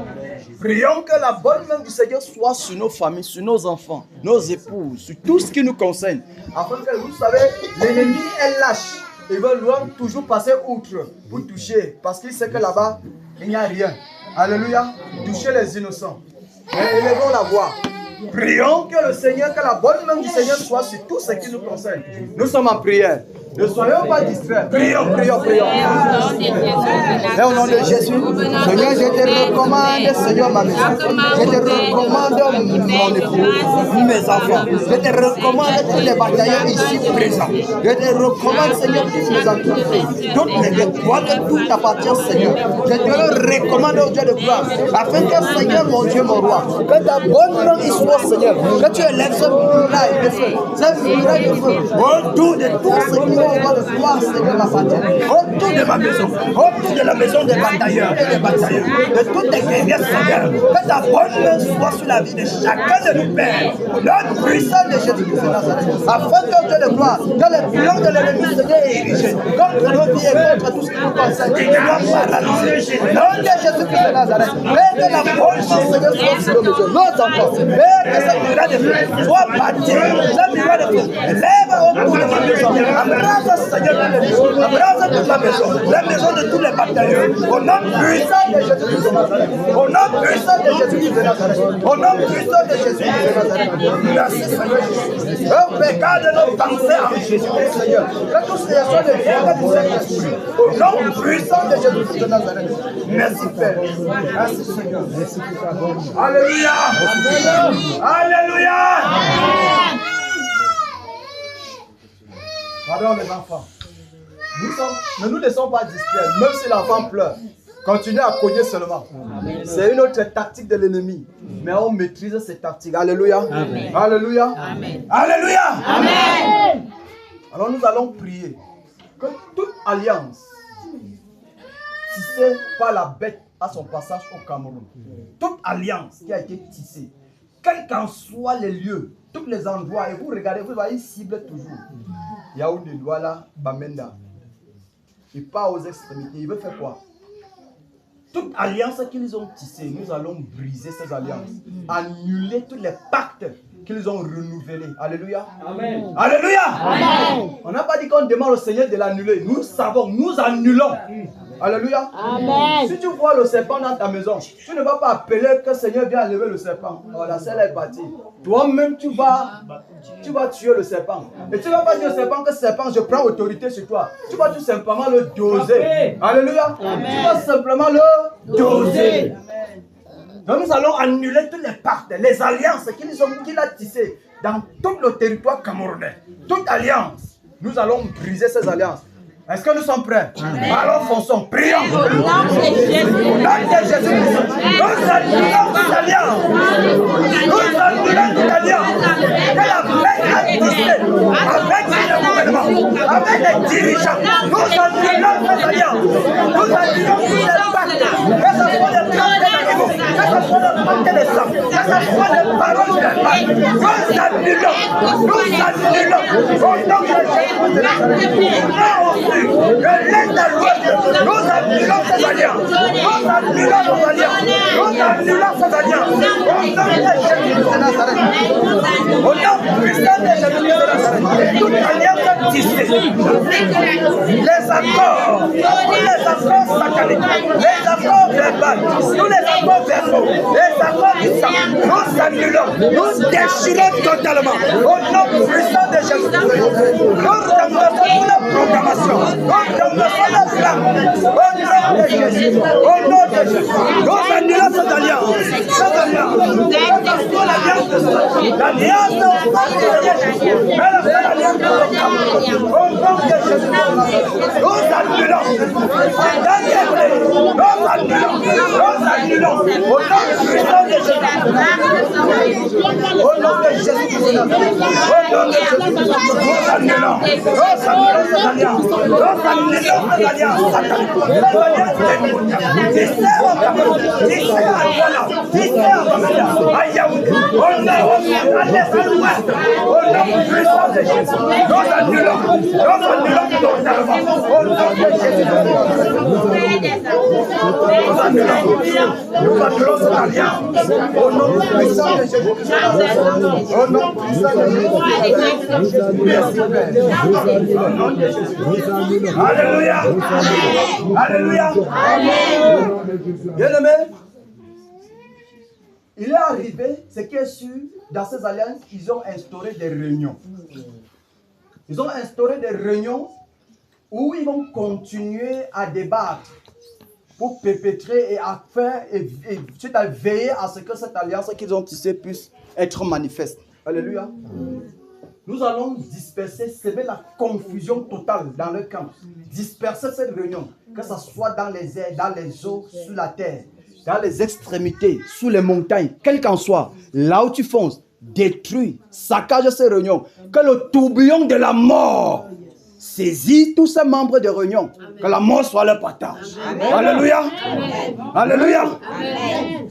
Prions que la bonne main du Seigneur soit sur nos familles, sur nos enfants, nos épouses, sur tout ce qui nous concerne. Afin que, vous savez, l'ennemi est lâche. Il veut toujours passer outre pour toucher. Parce qu'il sait que là-bas, il n'y a rien. Alléluia. Toucher les innocents. Mais élevons la voix. Prions que le Seigneur, que la bonne main du Seigneur soit sur tout ce qui nous concerne. Nous sommes en prière. Ne soyons pas distraits. Prions, prions, prions. Et au nom de Jésus, Seigneur, je te recommande, Seigneur, ma maison. Je te recommande mon époux, mes enfants. Je te recommande tous les bataillons ici présents. Je te recommande, Seigneur, toutes mes entreprises. Toutes les boîtes, tout t'appartient, Seigneur. Je te le recommande au Dieu de gloire. Afin que, Seigneur, mon Dieu, mon roi, que ta bonne main y soit, Seigneur. Que tu élèves ce muraille de feu. Ce muraille de feu. Autour de tout ce qui de gloire, Seigneur, m'appartient. Autour de ma maison, autour de la maison des batailleurs et des batailleurs, de toutes les guerriers, Seigneur, que ta bonne main soit sur la vie de chacun de nos pères, au nom puissant de Jésus-Christ de Nazareth, afin que Dieu de gloire, que le plan de l'ennemi, Seigneur, est érigé contre nos vies et contre tout ce qui nous concerne, qu'il soit paralysé. Au nom de Jésus-Christ de Nazareth, et que la bonne main, Seigneur, soit sur nos maisons, nos enfants, et que ce miracle de feu soit bâti, ce miracle de feu, lève autour de ma maison, embrasse, Seigneur, embrasse toute la maison, la maison de tous les bataillons, au nom puissant de Jésus-Christ de Nazareth, au nom puissant de Jésus-Christ de Nazareth, au nom puissant de Jésus-Christ de Nazareth. Merci, Seigneur Jésus. On regarde nos pensées en Jésus-Christ, Seigneur. Que tout ce soit de Dieu, que tout ce au nom puissant de Jésus-Christ de Nazareth. Merci, Père. Merci, Seigneur. Merci pour ta bonne. Alléluia. Alléluia. Pardon les enfants. Ne nous laissons pas distraire, même si l'enfant pleure. Continuez à cogner seulement. C'est une autre tactique de l'ennemi. Mais on maîtrise ces tactiques. Alléluia. Amen. Alléluia. Amen. Alléluia. Amen. Alors nous allons prier que toute alliance tissée par la bête à son passage au Cameroun, toute alliance qui a été tissée, quels qu'en soient les lieux, tous les endroits, et vous regardez, vous voyez, il cible toujours. Yaoundé, Douala, Bamenda. Il part aux extrémités. Il veut faire quoi? Toute alliance qu'ils ont tissée, nous allons briser ces alliances. Annuler tous les pactes qu'ils ont renouvelés. Alléluia. Amen. Alléluia. Amen. On n'a pas dit qu'on demande au Seigneur de l'annuler. Nous savons, nous annulons. Alléluia. Amen. Si tu vois le serpent dans ta maison, tu ne vas pas appeler que le Seigneur vient enlever le serpent. Oh, la selle est partie. Toi-même, tu vas tuer le serpent. Et tu ne vas pas dire au serpent que serpent, je prends autorité sur toi. Tu vas tout simplement le doser. Alléluia. Amen. Tu vas simplement le doser. Amen. Donc nous allons annuler tous les pactes, les alliances qu'il a tissées dans tout le territoire camerounais. Toute alliance, nous allons briser ces alliances. Est-ce que nous sommes prêts? Alors fonçons, prions. Au nom de Jésus. Nous annulons cette alliance. Nous annulons cette alliance. Que la paix a tissé avec le gouvernement, avec les dirigeants. Nous annulons cette alliance. Nous annulons tous les pactes. Que ce soit des pactes d'animaux, que ce soit des pactes de sang, que ce soit des paroles de mal. Nous annulons. Nous annulons. Au nom de Jésus. Je l'aide à l'ouest. Nous annulons ces alliances. Nous annulons nos alliances. Nous annulons ces alliances. Au nom de Jésus de Nazareth. Au nom puissant de Jésus de Nazareth. Toute alliance tissée. Les accords sataniques, les accords verbaux, tous les accords verbaux, les accords du sang, nous annulons. Nous déchirons totalement. Au nom puissant de Jésus de Nazareth. Nous remplaçons la programmation. Au nom de Jésus, au nom de Jésus, nous annulons cette alliance. Cette alliance, l'alliance de sang, l'alliance de Jésus, l'alliance de sang. Au nom de Jésus, nous annulons. Nous annulons. Au nom puissant de Jésus. Au nom de Jésus, au nom de Jésus, nous annulons. Nous annulons cette alliance. Nous annulons cette alliance satanique. Cette alliance démoniaque. Tissée au Cameroun, tissée à Douala, tissée à Bamenda, à Yaoundé. On a l'est à l'ouest. Au nom puissant de Jésus. Nous annulons totalement. Au nom de Jésus. Nous annulons cette alliance. Au nom puissant de Jésus. Au nom puissant de Jésus. Alléluia. Alléluia. Bien-aimé, il est arrivé, ce qui est sûr, dans ces alliances, ils ont instauré des réunions. Ils ont instauré des réunions où ils vont continuer à débattre pour perpétrer et à faire et veiller à ce que cette alliance qu'ils ont tissée puisse être manifeste. Alléluia. Nous allons disperser, semer la confusion totale dans le camp. Disperser cette réunion, que ce soit dans les airs, dans les eaux, sur la terre, dans les extrémités, sous les montagnes, quel qu'en soit, là où tu fonces, détruis, saccage ces réunions. Que le tourbillon de la mort saisit tous ces membres de réunion. Amen. Que la mort soit leur partage. Amen. Alléluia. Amen. Alléluia. Amen.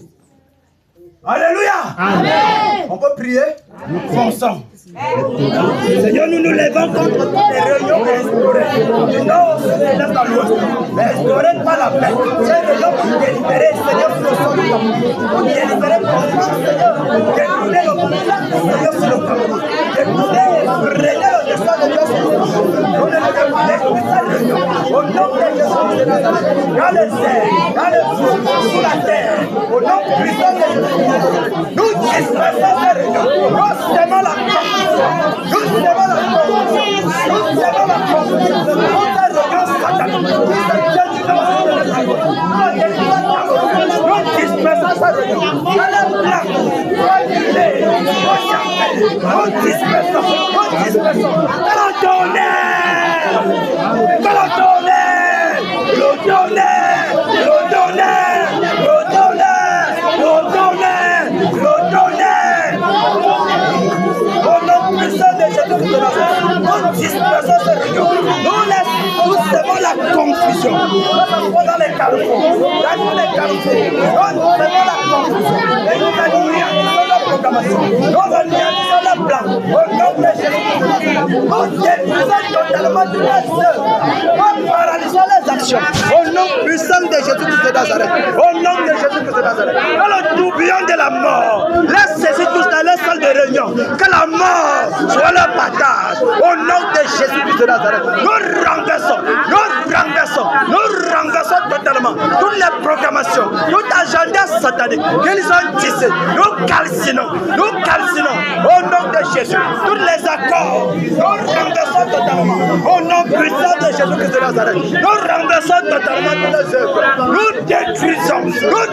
Alléluia. Amen. On peut prier. Nous fonçons. Seigneur, nous nous levons contre toutes les réunions instaurées du nord, du est, à l'ouest. Mais instaurez pas la paix. Ces réunions pour délibérer, Seigneur, sur le sol du Cameroun. Pour délibérer pour le Seigneur. Détruire le pouvoir du Seigneur sur le Cameroun. Détruire et freiner le destin de Dieu sur le Cameroun. Nous ne devons détruire cette réunion. Au nom de Jésus de Nazareth. Dans les airs, dans les flots, sur la terre. Au nom puissant de Jésus. Nous dispersons ces réunions. Nous semons la paix. Nous devons la confiance. Nous devons la confiance. Nous devons satanique. Nous dispersons sa réunion. Allez, blanc. Annulez. Nous dispersons. Nous dispersons. Que l'on tonnerre. Que l'on tonnerre. Le tonnerre. Le tonnerre. Le tonnerre. Le tonnerre. Le tonnerre. Nous dispersons ces réunions. Nous semons la confusion. Nous dans les carrefours. Dans tous les carrefours. Nous semons la confusion. Et nous annulons la proclamation. Nous annulons la plan. Au nom de Jésus. Nous détruisons totalement toutes les œuvres. Nous paralysons les actions. Au nom puissant de Jésus-Christ de Nazareth. Au nom de Jésus-Christ de Nazareth. Que le tourbillon de la mort laisse saisir tous dans les salles de réunion. Que la mort soit leur partage. Au nom de Jésus-Christ de Nazareth. Nous renversons totalement toutes les proclamations, tout agenda satanique qu'ils ont tissé. Nous calcinons. Au nom de Jésus. Tous les accords, nous renversons totalement. Au nom puissant de Jésus-Christ de Nazareth. Nous renversons totalement toutes les œuvres. Nous détruisons. Nous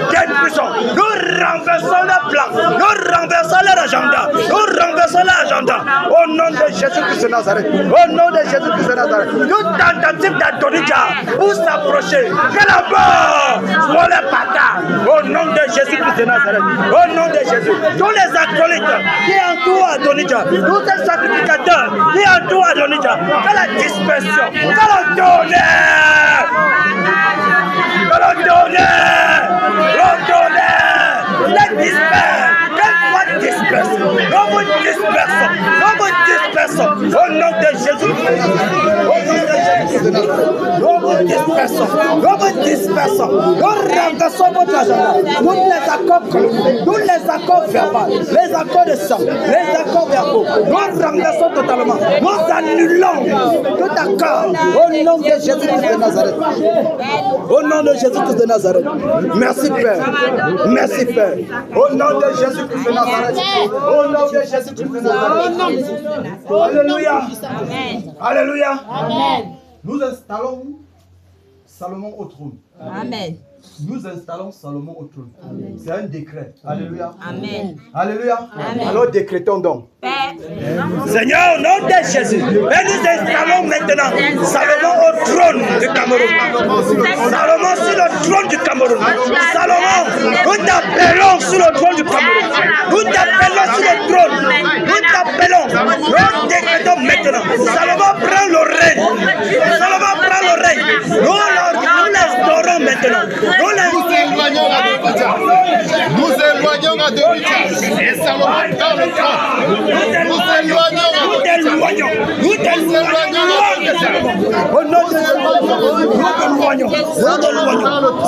renversons le plan. Nous renversons leur agenda. Au nom de Jésus-Christ de Nazareth. Au nom de Jésus-Christ de Nazareth. Toute tentative d'Adonija pour s'approcher. Que la mort soit le partage. Au nom de Jésus-Christ de Nazareth. Au nom de Jésus. Tous les acolytes qui entourent Adonija. Tous les sacrificateurs qui entourent Adonija. Que la dispersion. Que l'on tonnerre. Les disperse. Nous dispersons. Au nom de Jésus. Nous dispersons. Nous renversons votre agenda. Tous les accords collectifs, tous les accords verbaux, les accords de sang, les accords verbaux. Nous renversons totalement. Nous annulons tout accord. Au nom de Jésus-Christ de Nazareth. Au nom de Jésus-Christ de Nazareth. Merci Père. Au nom de Jésus-Christ de Nazareth. Au nom de Jésus-Christ de Nazareth. Alléluia. Alléluia. Nous installons Salomon au trône. Amen. Nous installons Salomon au trône. C'est un décret. Alléluia. Amen. Alléluia. Amen. Alors décrétons donc. Père. Seigneur, au nom de Jésus, et nous installons maintenant Salomon au trône du Cameroun. Salomon sur le trône du Cameroun. Salomon, nous t'appelons sur le trône du Cameroun. Nous t'appelons sur le trône. Nous t'appelons. Nous décrétons maintenant. Salomon prend le règne. Nous l'instaurons maintenant. Nous éloignons à Adonija. Et Salomon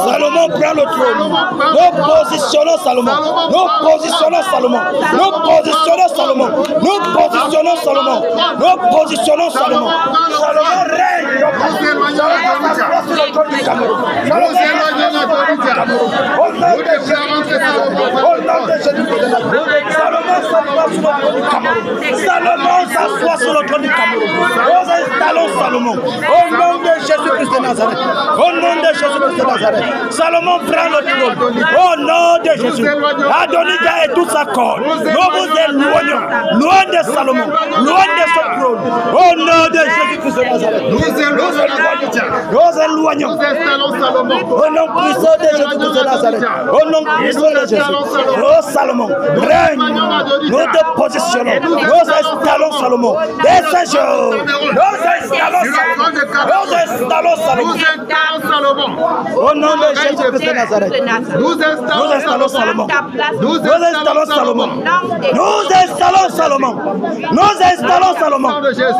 Salomon prend le trône. Nous positionnons Salomon. Nous positionnons Salomon. Nous positionnons Salomon. Nous positionnons Salomon. Nous positionnons Salomon. Salomon règne. Salomon s'assoit sur le trône du Cameroun. Nous installons Salomon. Au nom de Jésus-Christ de Nazareth. Au nom de Jésus-Christ de Nazareth. Salomon prend le trône. Au nom de Jésus. Adonija et toute sa corps. Nous vous éloignons. Loin de Salomon. Loin de ce trône. Au nom de Jésus-Christ de Nazareth. Nous éloignons. Nous installons Salomon. Au nom puissant de Jésus-Christ de Nazareth. Au nom puissant de Jésus. Oh Salomon, règne. Nous te positionnons. Nous installons Salomon. Dès ce jour. Nous installons Salomon. Au nom de Jésus-Christ de Nazareth. Nous installons Salomon. Nous installons Salomon. Nous installons Salomon. Nous installons Salomon.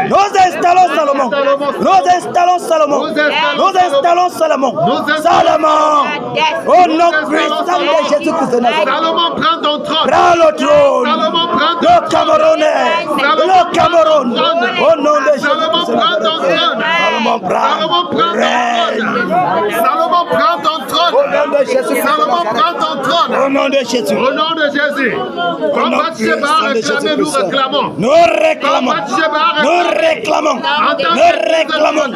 Nous installons Salomon. Nous installons Salomon. Nous installons Salomon. Salomon. Au nom puissant de Jésus-Christ de Nazareth. Salomon prend ton trône. Prends le trône. Salomon prend ton Le Camerounais. Le Cameroun. Au nom de Jésus-Christ de Nazareth. Salomon prend. Salomon prend ton trône. Au nom de Jésus. Salomon prend ton trône. Au nom de Jésus. Au nom de Jésus. Comme Bathsheba a réclamé, nous réclamons. Nous réclamons. Nous réclamons.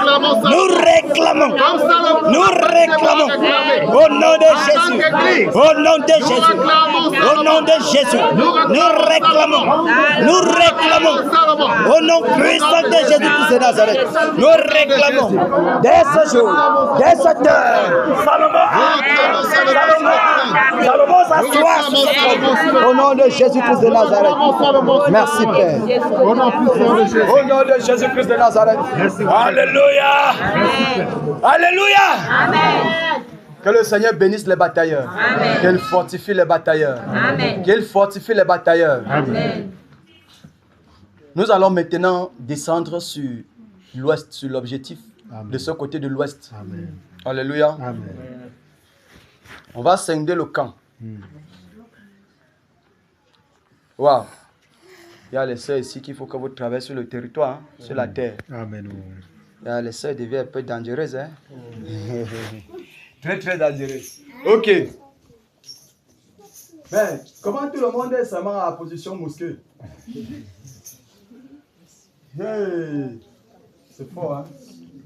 Nous réclamons. Nous réclamons. Nous réclamons. Au nom de Jésus. Au nom de Jésus. Au nom de Jésus. Nous réclamons. Nous réclamons. Au nom puissant de Jésus-Christ de Nazareth. Nous réclamons. Dès ce jour. Dès cette heure. Salomon s'assoit sur ce trône. Au nom de Jésus-Christ de Nazareth. Merci Père. Au nom puissant de Jésus. Au nom de Jésus-Christ de Nazareth. Alléluia. Alléluia. Que le Seigneur bénisse les batailleurs. Qu'il fortifie les batailleurs. Qu'il fortifie les batailleurs. Nous allons maintenant descendre sur l'ouest, sur l'objectif de ce côté de l'ouest. Alléluia. On va scinder le camp. Waouh. Il y a les sœurs ici qu'il faut que vous traversez le territoire, sur la terre. Amen. Il y a les sœurs deviennent un peu dangereuses. Hein? Très très dangereuses. Ok. Mais comment tout le monde est seulement à la position mosquée? Hey. C'est fort, hein?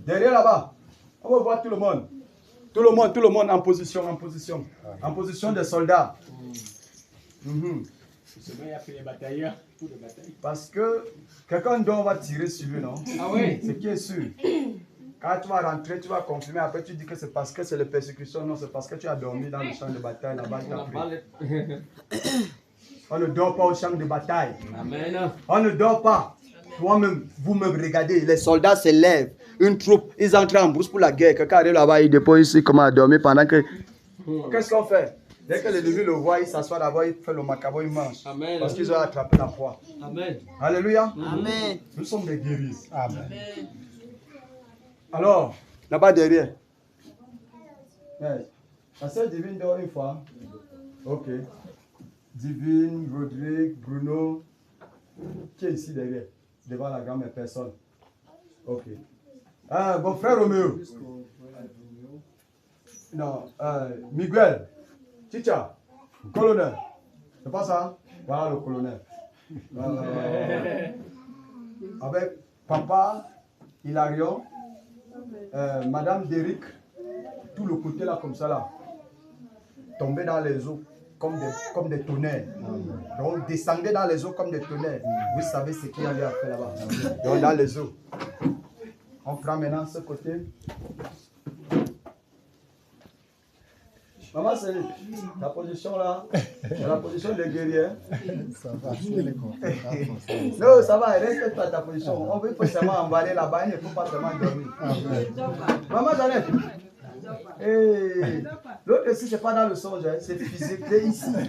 Derrière là-bas, on va voir tout le monde. Tout le monde en position. En position de soldats. Parce que quelqu'un d'autre va tirer sur lui, non? Ah oui? Ce qui est sûr. Quand tu vas rentrer, tu vas confirmer. Après, tu dis que c'est parce que c'est la persécution. Non, c'est parce que tu as dormi dans le champ de bataille là-bas. On ne dort pas au champ de bataille. Amen. On ne dort pas. Toi-même, vous-même, regardez, les soldats se lèvent. Une troupe, ils entrent en brousse pour la guerre. Quelqu'un arrive là-bas, il dépose ici, comment à dormir pendant que... Qu'est-ce qu'on fait? Dès que l'ennemi le voit, il s'assoit là-bas, il fait le macabre, il mange. Amen. Parce qu'ils ont attrapé la proie. Amen. Alléluia. Amen. Nous sommes des guéris. Amen. Alors, là-bas derrière. La sœur Divine dort une fois. Ok. Divine, Rodrigue, Bruno. Qui est ici derrière? Devant la grand-mère personne. Ok. Bon frère Roméo. Non, Miguel. Chicha. Colonel. C'est pas ça? Voilà le colonel. Avec papa, Hilarion, madame Derrick, tout le côté là comme ça là. Tombé dans les eaux comme des tonnerres. Donc descendez dans les eaux comme des tonnerres. Vous savez ce qu'il y a à faire là-bas. Donc dans les eaux. On prend maintenant ce côté. Maman Céline, la position là, c'est la position des guerriers. Ça va, non, ça va, reste pas ta position. On veut pas seulement emballer là-bas, il ne faut pas seulement dormir. Maman Jeannette, l'autre ici, c'est pas dans le songe, c'est physique, c'est ici. Ouais.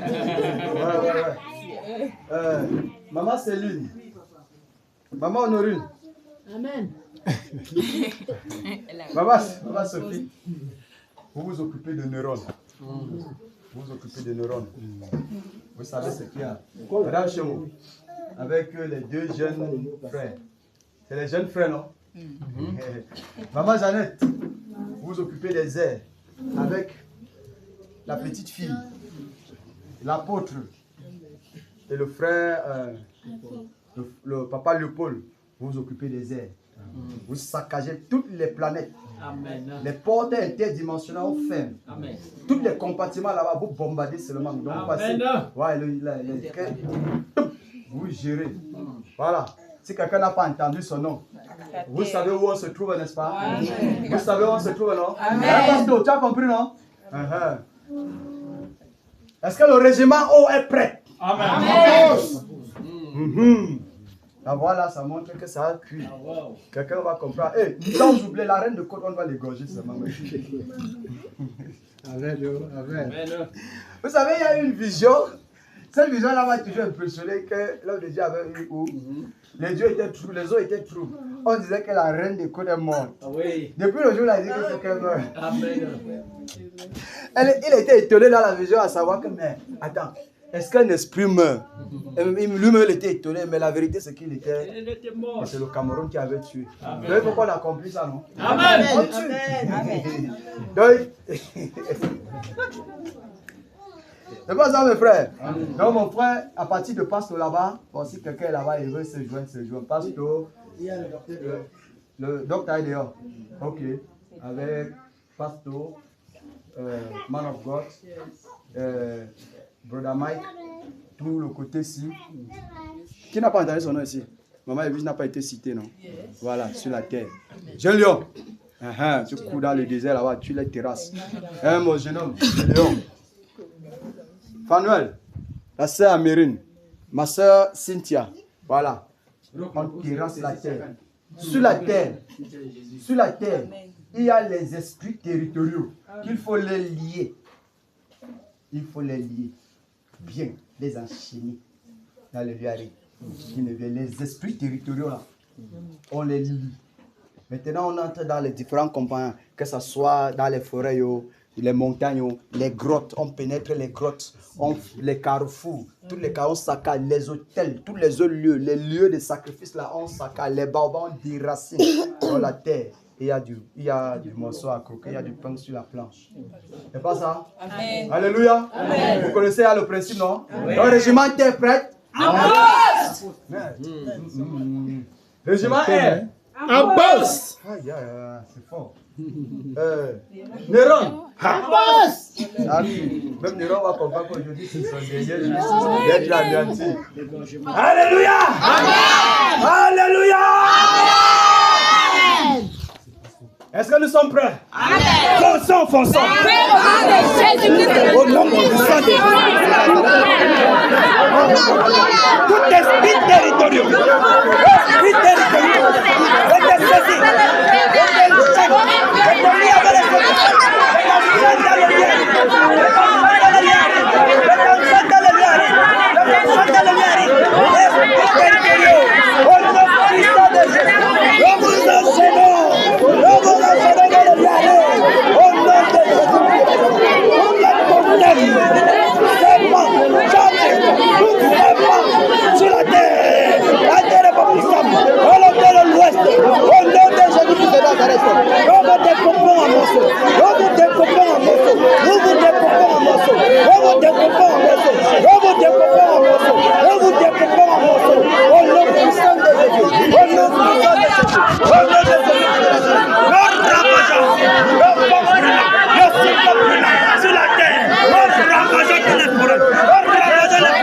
Maman Céline. Maman Honorine. Amen. Maman Sophie. Vous vous occupez de neurones. Vous vous occupez de neurones. Vous savez ce qu'il y a. Madame Chemo, avec les deux jeunes frères. C'est les jeunes frères, non? Maman Jeannette, vous vous occupez des airs avec la petite fille, l'apôtre et le frère, le papa Léopold. Vous vous occupez des airs. Vous saccagez toutes les planètes. Amen. Les portes interdimensionnelles ont fermé. Amen. Tous les compartiments là-bas, vous bombardez seulement. Donc, vous passez. Ouais, vous gérez. Voilà. Si quelqu'un n'a pas entendu son nom, vous savez où on se trouve, n'est-ce pas? Vous savez où on se trouve, non? Pasteur, tu as compris, non? Est-ce que le régiment O est prêt? Amen. La voilà, ça montre que ça a cuit. Quelqu'un va comprendre. Hey, quand vous oubliez la reine de Côte, on va l'égorger seulement. Amen. Vous savez, il y a une vision. Cette vision-là m'a toujours impressionné que l'homme de Dieu avait eu où les dieux étaient trous, les eaux étaient trous. On disait que la reine de Côte est morte. Oui. Depuis le jour où il a dit que quelqu'un meurt. Amen. Il était étonné dans la vision à savoir que, mais attends, est-ce qu'un esprit meurt? Lui-même il était étonné, mais la vérité c'est qu'il était. Il était mort. C'est le Cameroun qui avait tué. Vous savez pourquoi on a compris ça, non? Amen. On tue. Donc, c'est pas ça, mes frères. Donc, mon frère, à partir de Pasteur là-bas, bon, si quelqu'un est là-bas, il veut se joindre. Pasteur, le docteur est dehors. Ok. Avec Pasteur, Man of God, Brother Mike, tout le côté-ci. Qui n'a pas entendu son nom ici? Maman Evie n'a pas été citée, non? Voilà, sur la terre. Jeune lion. Tu cours dans le désert là-bas, tu les terrasses. Mon jeune homme, lion. Fanuel, la sœur Amérine, ma sœur Cynthia. Voilà. On terrasse la terre. Sur la terre, il y a les esprits territoriaux qu'il faut les lier. Il faut les lier. Bien, les enchaîner dans le lieu. Les esprits territoriaux là, on les lie. Maintenant, on entre dans les différents compagnons, que ce soit dans les forêts, les montagnes, les grottes, on pénètre les grottes, les carrefours, tous les carrefours, on saccage, les hôtels, tous les autres lieux, les lieux de sacrifice là, on saccage, les baobabs, on déracine sur la terre. Il y a du morceau à croquer, il y a du pain sur la planche. C'est pas ça? Amen. Alléluia. Amen. Vous connaissez le principe, non? Amen. Le régiment est prêt? Le régiment est En boss. Aïe, c'est fort. Néron. En boss. Même Néron va comprendre qu'aujourd'hui c'est son dernier jour d'être anéanti. Alléluia. Amen. Alléluia. Amen. Est-ce que nous sommes prêts? Amen. Fonçons. Au nom du sang de tout esprit territorial, sur la terre, de l'Ouest, au nom de Jésus-Christ de Nazareth, nous vous découpons en morceaux, nous vous découpons en morceaux, nous vous découpons en morceaux, nous vous découpons en morceaux, nous vous découpons en morceaux, nous vous découpons en morceaux, au nom puissant de Jésus, au nom puissant de Jésus, au nom de Jésus de Nazareth, notre ravageur, notre brûlant, notre cycle brûlant sur la terre, notre ravageur de les forêts, notre ravageur de les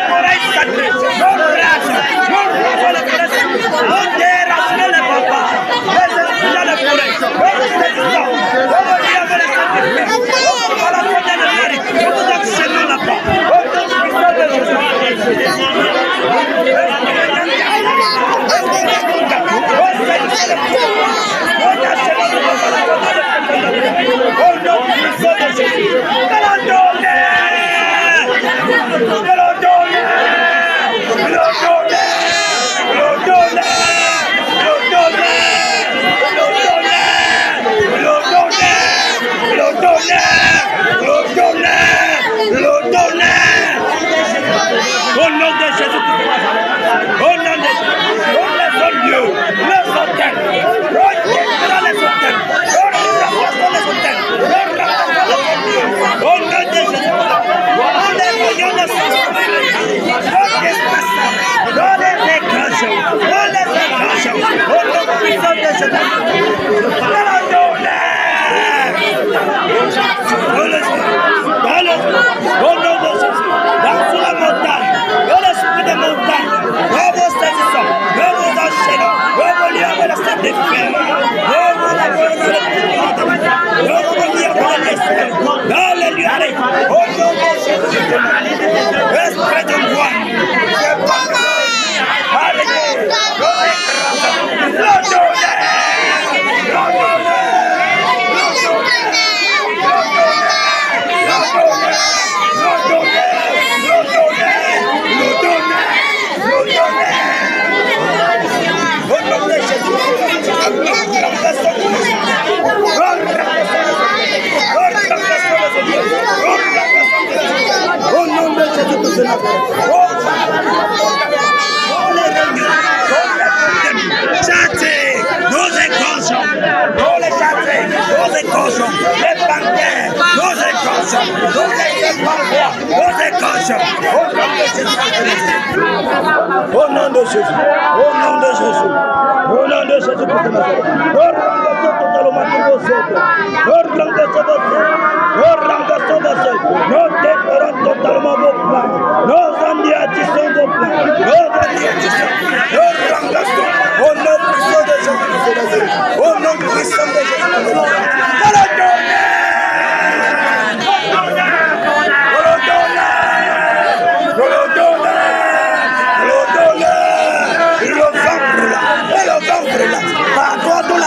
forêts sacrées, notre race, notre ravageur de les forêts, on dérace les papas, les esprits dans les forêts, on va dire avec les sacrifices, on va la faire dans le mérite, on vous actionne là-bas, au nom puissant de Jésus. Que l'on donne! Dans la montagne, dans l'esprit des montagnes, nous vous saisissons, nous vous enchaînons, nous vous lions la scène des fers, nous vous lavons dans les pouvoirs, nous vous lions dans l'esprit, dans les lieux arrêtés, au nom de Jésus, esprit de gloire, alléluia, au nom de Jésus de Nazareth. Châtiez, nous égorgeons, nous égorgeons, les banquiers, nous égorgeons, nous égorgeons, au nom de Jésus, au nom de Jésus, au nom de Jésus Christ de Nazareth. Nous déclarons totalement vos plans, nos anéantissons vos plans, nos anéantissons, nous remplaçons au nom puissant de Jésus Christ de Nazareth, au nom puissant de Jésus Christ de Nazareth. Par la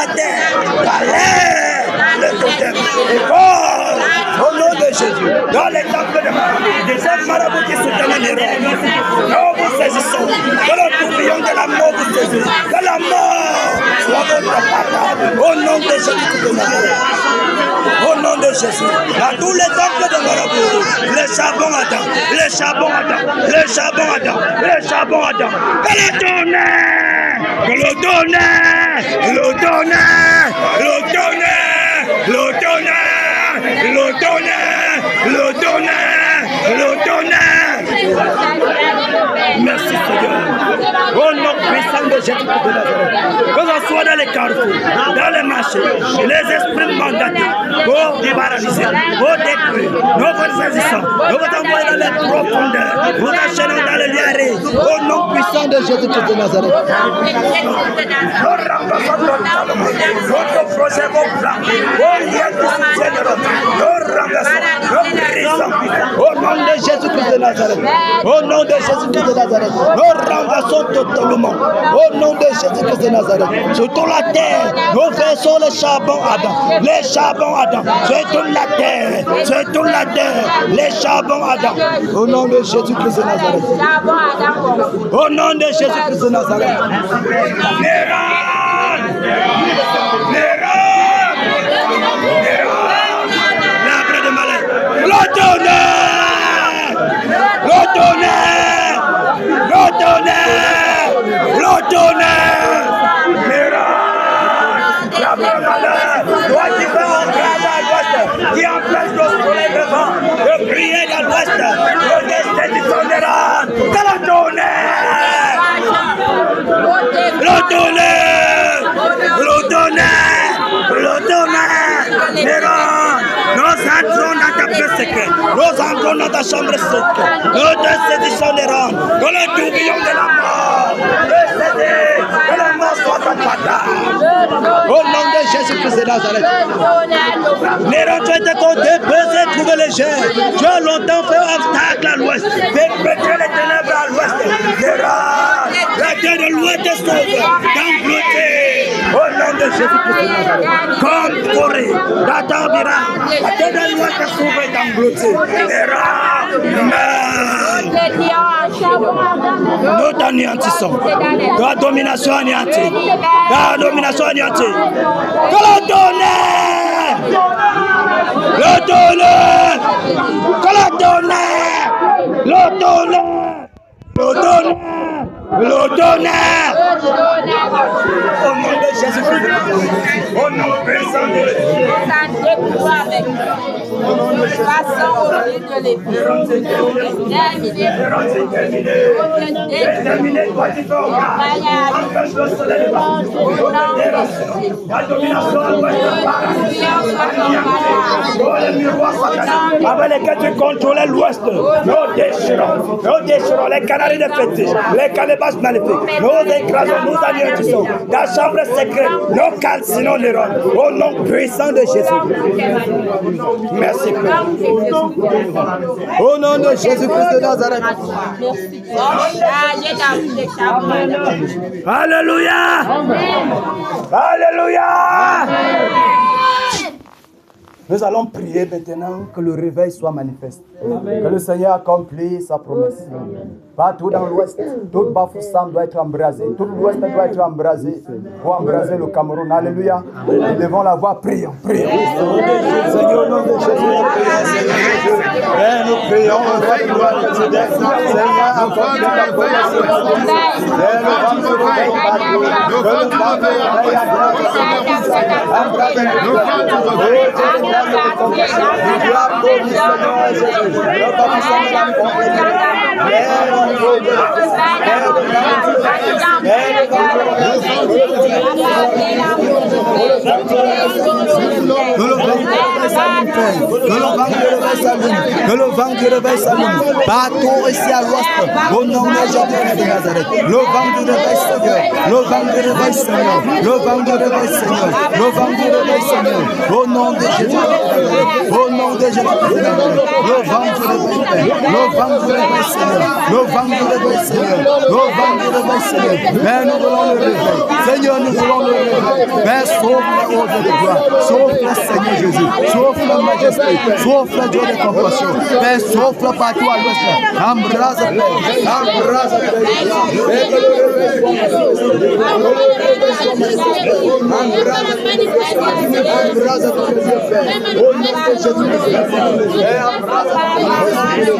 terre, par l'air, le totem, au nom de Jésus, dans les temples de Marie, des marabouts qui soutenaient les rois, nous vous saisissons, dans le tourbillon de la mort vous saisissons, que la mort soit votre papa, au nom de Jésus de Nazareth. Au nom de Jésus, dans tous les temples de Marabout, le charbon attend, le charbon attend, le charbon attend, le charbon attend, que le tonnerre, que le tonnerre, le tonnerre, le tonnerre, le tonnerre, le tonnerre, le tonnerre, le tonnerre. Merci Seigneur. Au nom puissant de Jésus de Nazareth, que ce soit dans les carrefours, dans les marchés, les esprits mandatés, pour débarrasser, pour détruire, nous vous saisissons, nous vous envoyons dans les profondeurs, nous enchaînons dans les lieux, au nom puissant de Jésus de Nazareth. Nous remplaçons totalement votre projet, vos plans, vos liens qui soutiennent, nous remplaçons, nous brisons, au nom de Jésus de Nazareth, au nom de Jésus de Nazareth, nous renversons totalement, au nom de Jésus de Nazareth, sur toute la terre, nous faisons le charbon Adam, les charbons Adam, sur toute la terre, sur toute la terre, les charbons Adam, au nom de Jésus-Christ de Nazareth, au nom de Jésus-Christ de Nazareth. L'arbre de malheur, le tonnerre, le tonnerre, le tonnerre, le tonnerre, l'arbre de malheur, toi qui fais entrer à l'ouest, qui empêche le soleil levant de briller dans l'ouest, le destin du tonnerre, que le tonnerre, le tonnerre, le tonnerre, le tonnerre, nous entrons dans ta pièce secrète, nous entrons dans ta chambre secrète, nous te saisissons des rangs, dans le tourbillon de la mort, que la mort soit ton partage. Au nom de Jésus-Christ de Nazareth, les rangs ont été comptés, pesés, trouvés légers. Tu as longtemps fait obstacle à l'ouest, fait pétrer les ténèbres à l'ouest. Les rangs, la terre de l'ouest est sauve, d'engloutir. Au nom de Jésus-Christ de Nazareth, comme Corée, d'Atambira, la terre de l'ouest est sauve, d'engloutir. Les rangs, nous t'anéantissons. Ta domination anéantie. Ta domination anéantie. Que le tonnerre! Le tonnerre! Que le tonnerre! Le tonnerre! Le tonnerre! Le tonnerre! Au nom de Jésus-Christ. Au nom puissant de Jésus. Au nom de façon au fil de l'épée. Terminé, avec lesquels tu contrôlais l'ouest, nous déchirons les canaries de fétiche, les calebasses maléfiques, nous écrasons, nous anéantissons, ta chambre secrète, nous calcinons les rocs, au nom puissant de Jésus. Merci Père. Au nom de Jésus-Christ de Nazareth. Alléluia. Alléluia. Nous allons prier maintenant que le réveil soit manifeste. Que le Seigneur accomplisse sa promesse. Partout dans l'ouest, toute Bafoussam doit être embrasée. Tout l'ouest doit être embrasé pour embraser le Cameroun. Alléluia. Nous devons la voir. Prions, prions. Seigneur, au nom de Jésus, nous prions. Seigneur, accorde la promesse. Que le vent du réveil s'allume. Partout ici à l'ouest, au nom de Jésus de Nazareth. Le vent du réveil, Seigneur. Le vent du réveil, Seigneur. Le vent du réveil, Seigneur. Le vent du réveil, Seigneur. Au nom de Jésus. Au nom de Jésus. Le vent du réveil, le vent du réveil, Seigneur. Le vent du réveil, Seigneur. Le vent du réveil, Seigneur. Mais nous voulons le réveil. Seigneur, nous voulons le réveil. Mais sauve la haute de gloire. Sauve le Seigneur Jésus. Sauve la majesté. Sauve le Dieu de compassion. Mais sauve le partout à l'ouest. Embrase le Père. Embrase le Père. Et que le réveil soit manifesté. Embrase le Père. Au nom de Jésus-Christ. Et embrase le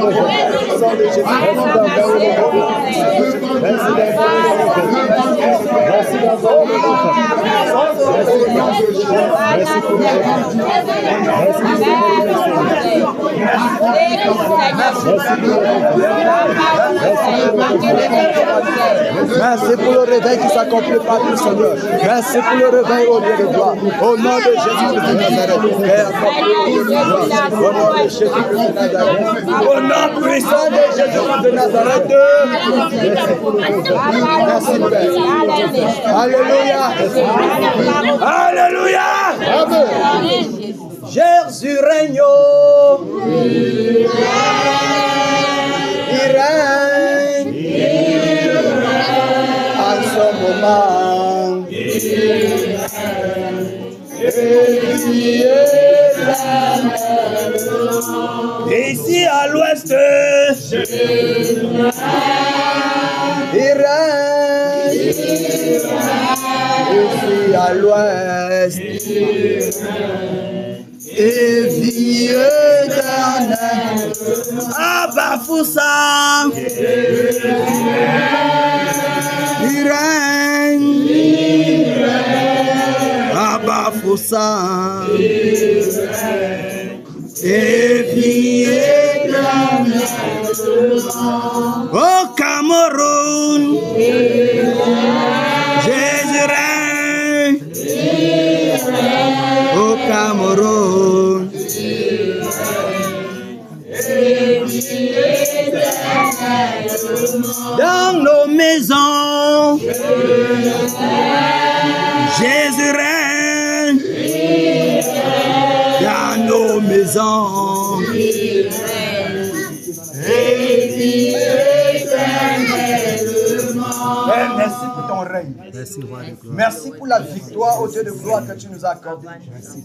Merci pour le réveil qui s'accomplit partout, Seigneur. Merci pour le réveil au Dieu de gloire. Au nom de Jésus-Christ de Nazareth. Au nom de Jésus-Christ de Nazareth. Au nom puissant de Jésus-Christ de Nazareth. Merci Père. Alléluia. Alléluia. Amen. Jésus règne. Il règne. En ce moment. Ici à l'ouest, Il règne. Ici à l'ouest. Et vie éternelle. Abba Foussam. Il règne. Abba Foussam. Et vie éternelle. Au Cameroun, Jésus règne. Au Cameroun. Dans nos maisons, Jésus règne. Dans nos maisons, Père, merci pour ton règne. Merci pour la victoire au Dieu de gloire que tu nous as accordée.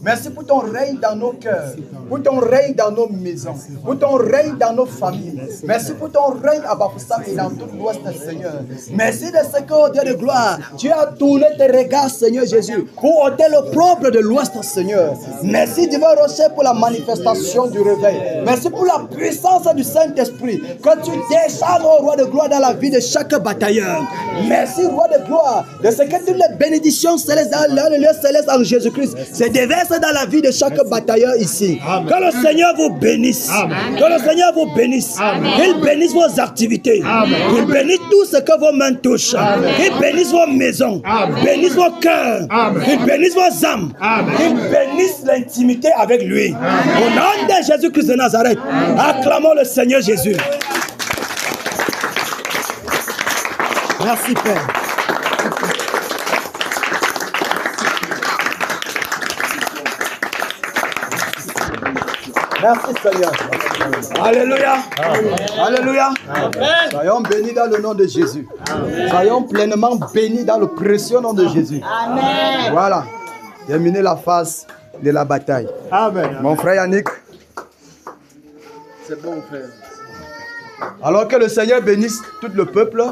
Merci pour ton règne dans nos cœurs, pour ton règne dans nos maisons, pour ton règne dans nos familles. Merci pour ton règne à Bafoussam et dans tout l'ouest, Seigneur. Merci de ce que, oh Dieu de gloire, tu as tourné tes regards, Seigneur Jésus, pour ôter l'opprobre de l'ouest, Seigneur. Merci, divin rocher, pour la manifestation du réveil. Merci pour la puissance du Saint-Esprit que tu descends, oh roi de gloire, dans la vie de chaque batailleur. Merci, roi de gloire, de ce que toutes les bénédictions célestes dans le lieu céleste en Jésus-Christ se déversent dans la vie de chaque batailleur ici. Que le Seigneur vous bénisse. Que le Seigneur vous bénisse. Qu'il bénisse vos activités. Qu'il bénisse tout ce que vos mains touchent. Qu'il bénisse vos maisons. Bénisse vos cœurs. Qu'il bénisse vos âmes. Qu'il bénisse l'intimité avec lui. Au nom de Jésus-Christ de Nazareth, acclamons le Seigneur Jésus. Merci Père. Merci Seigneur. Alléluia. Alléluia. Soyons bénis dans le nom de Jésus. Soyons pleinement bénis dans le précieux nom de Jésus. Amen. Voilà. Terminez la phase de la bataille. Amen. Mon frère Yannick. C'est bon, frère. Alors que le Seigneur bénisse tout le peuple.